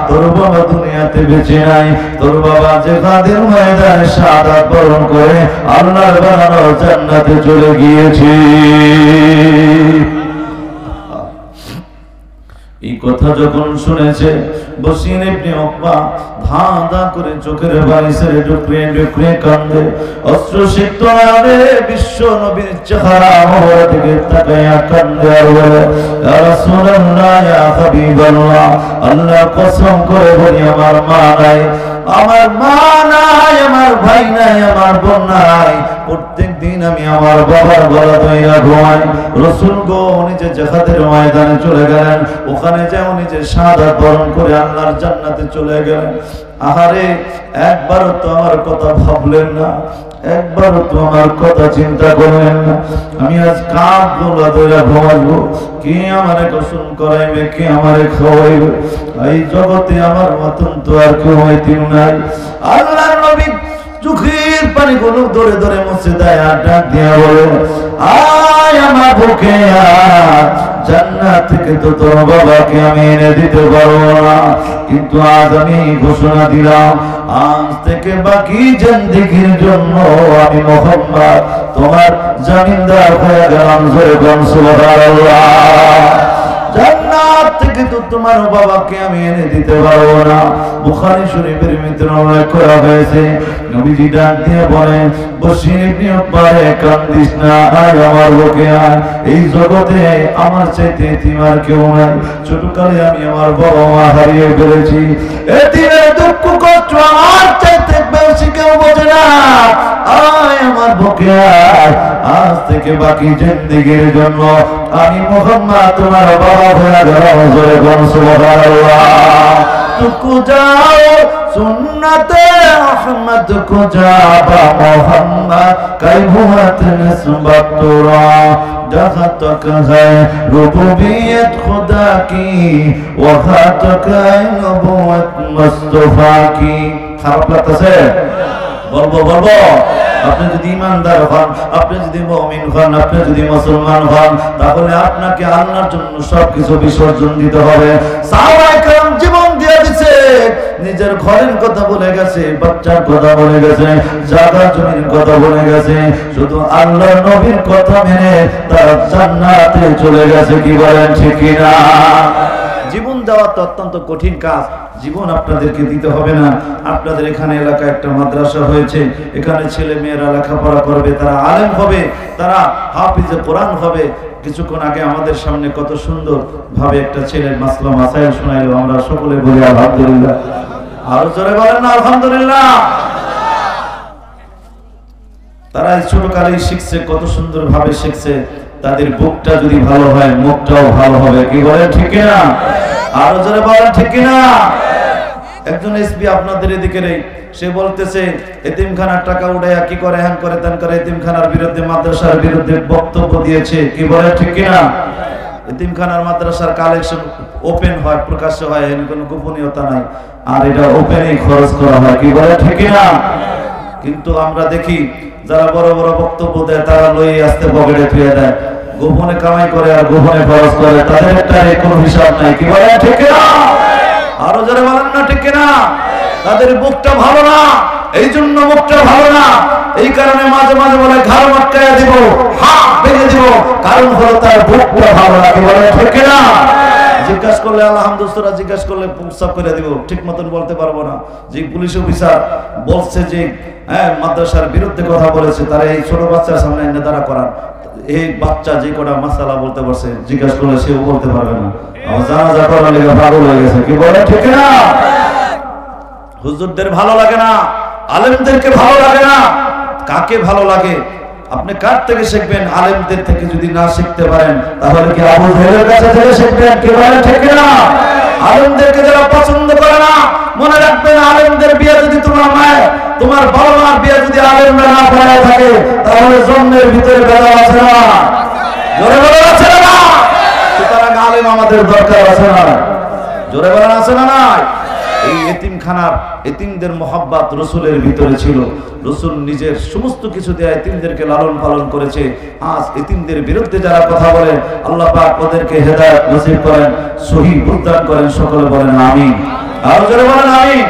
তোর বাবা দুনিয়াতে বেঁচে নাই, তোর বাবা জিহাদের ময়দানে শাহাদাত বরণ করে আল্লাহর বানানো জান্নাতে চলে গিয়েছে। এই কথা যখন শুনেছে, বশির ইবনে উকবা ধাঁধা করে চোখের পানি ছেড়ে ডুকরে ডুকরে কান্দে, অশ্রুসিক্ত নয়নে বিশ্ব নবীর চেহারা মোবারক দিকে তাকায়া কান্দে আর বলে, ইয়া রাসূলুল্লাহ, ইয়া হাবিবাল্লাহ, আল্লাহ কসম করে বলি, আমার মা নাই, আমার মা নাই, আমার ভাই নাই, আমার বোন নাই, প্রত্যেকদিন আমি আমার বাবার গলা ধইরা ঘুমাই। রাসূল গো, উনি যে জিহাদের ময়দানে চলে গেলেন, ওখানে যে উনি যে শাহাদাত বরণ করে আল্লাহর জান্নাতে চলে গেলেন, আহারে, একবারও তো আমার কথা ভাবলেন না, একবারও তো আমার কথা চিন্তা করলেন না। আমি আজ কার গলা ধইরা ঘুমাবো? কে আমারে গোসল করাইবে? কে আমারে খাওয়াইবে? এই জগতে আমার মতন তো আর কেউ হইতেও নাই। আল্লাহর নবী চোখের পানি গুলো ধরে ধরে মুছে দেয় আর ডাক দিয়া বলে, আয় আমার বুকে আয়, জান্নাত থেকে তো তোর বাবাকে আমি এনে দিতে পারবো না, কিন্তু আজ আমি ঘোষণা দিলাম, আজ থেকে বাকি জিন্দেগীর জন্য আমি মুহাম্মদ তোমার জামিনদার হয়ে গেলাম। জোরে বল সুবহানাল্লাহ। জান্নাত থেকে তো তোমার বাবাকে আমি এনে দিতে পারবো না। বুখারী শরীফের ভিতরে উল্লেখ করা হয়েছে, নবীজি ডাক দিয়ে বলেন, বশির ইবনে উকবা, কান্দিস না, আয় আমার বুকে আয়, এই জগতে আমার চাইতে এতিম আর কেউ নাই। ছোটকালে আমি আমার বাবা মা হারিয়ে ফেলেছি, এতিমের দুঃখ কষ্ট আমার চাইতে বেশি কেউ বোঝে না। আয় আমার বুকে আয়, আজ থেকে বাকি জিন্দেগীর জন্য আমি মুহাম্মদ তোমার বাবা হয়ে গেলাম। জোরে বল সুবহানাল্লাহ। तुको जाओ सुन्नते अहमद को जाबा मोहम्मद कैफुवत निस्बत तुरा जहाँ तक है रुबूबियत खुदा की वहाँ तक है नबुवत मुस्तफा की। খারাপ লাগতেছে? বলবো আপনি যদি ঈমানদার হন, আপনি যদি মুমিন হন, আপনি যদি মুসলমান হন, তাহলে আপনাকে আল্লাহর জন্য সবকিছু বিসর্জন দিতে হবে। সাহাবায়ে কেরাম জীবন দিয়ে দিয়েছে, নিজের ঘরের কথা বলে গেছে, বাচ্চার কথা বলে গেছে, জায়গা জমির কথা বলে গেছে, শুধু আল্লাহর নবীর কথা মেনে তারা জান্নাতে চলে গেছে। কি বলেন ঠিক কি না? জীবন দেওয়া তো অত্যন্ত কঠিন কাজ, জীবন আপনাদেরকে দিতে হবে না। আপনাদের এখানে এলাকায় একটা মাদ্রাসা হয়েছে, এখানে ছেলে মেয়েরা লেখাপড়া করবে, তারা আলেম হবে, তারা হাফিজে কোরআন হবে। কিছুক্ষণ আগে আমাদের সামনে কত সুন্দর ভাবে একটা ছেলের মাসলা মাসাইল শোনাইলো, আমরা সকলে বলি আলহামদুলিল্লাহ। আরো জোরে বলেন না আলহামদুলিল্লাহ। তারা ছোটকালেই শিখছে, কত সুন্দর ভাবে শিখছে। তাদের বুকটা যদি ভালো হয়, মুখটাও ভালো হবে। কি বলেন ঠিক কিনা? আরো জোরে বলেন ঠিক কিনা? একজন এসপি আপনাদের এদিকে নেই, সে বলতেছে এতিমখানার টাকা উড়াইয়া কি করে, হ্যান করে ত্যান করে, এতিমখানার বিরুদ্ধে মাদ্রাসার বিরুদ্ধে বক্তব্য দিয়েছে। কি বলে ঠিক কিনা? এতিমখানার মাদ্রাসার কালেকশন ওপেন হয়, প্রকাশ্য হয়, এর কোনো গোপনীয়তা নাই, আর এটা ওপেনেই খরচ করা হয়। কি বলে ঠিক কিনা? কিন্তু আমরা দেখি যারা বড় বড় বক্তব্য দেয়, তারা লই আসতে পকেটে থুয়ে দেয়, গোপনে কামাই করে আর গোপনে খরচ করে, তাদের একটা কোনো হিসাব নাই। কি বলে ঠিক কিনা? আরো যারা বলেন না ঠিক কিনা? তাদের বুকটা ভালো না, এই জন্য মুখটা ভালো না, এই কারণে মাঝে মাঝে বলে ঘাড় মাটকায়া দিব, হাত ভেঙে দিব, কারণ হলো তার বুকটা ভালো না। কি বলে ঠিক কিনা? জিজ্ঞাসা করলে আলহামদুলিল্লাহ, জিজ্ঞাসা করলে প্রস্তাব করে দিব, ঠিক মতন বলতে পারবো না। যে পুলিশ অফিসার বলছে যে মাদ্রাসার বিরুদ্ধে কথা বলেছে, তারা এই ছোট বাচ্চার সামনে এনে দাঁড়া করান। এই বাচ্চা যে কটা মাসালা বলতে পারছে, জিজ্ঞাসা করলে সেও বলতে পারবে না, জানাজা করার লেগে পাগল হয়ে গেছে। কি বলে ঠিক না? হুজুরদের ভালো লাগে না, আলেমদেরকে ভালো লাগে না। কাকে ভালো লাগে? আপনি কার থেকে শিখবেন? আলেমদের থেকে যদি না শিখতে পারেন, তাহলে কি আবু জাহেলের কাছে থেকে শিখবেন? কি বলে ঠিক না? আলেমদেরকে যারা পছন্দ করে না, মনে রাখবেন আলেমদের বিয়ে যদি তোমার মায়ের, তোমার বাবা মার বিয়ে যদি আলেমরা না পড়ায় থাকে, তাহলে জন্মের ভিতরে বেদা আছে না? জোরে বলে আছে না? সুতরাং আলেম আমাদের দরকার আছে না? জোরে বলেন আছে না? নাই। এই এতিমখানার এতিমদের মহব্বত রসুলের ভিতরে ছিল। রসুল নিজের সমস্ত কিছু দিয়ে এতিমদেরকে লালন পালন করেছে। আজ এতিমদের বিরুদ্ধে যারা কথা বলে, আল্লাহ পাক ওদেরকে হেদায়েত নসিব করেন, সহিহ বুঝদান করেন। সকলে বলেন আমিন। আর যারা বলেন আমিন।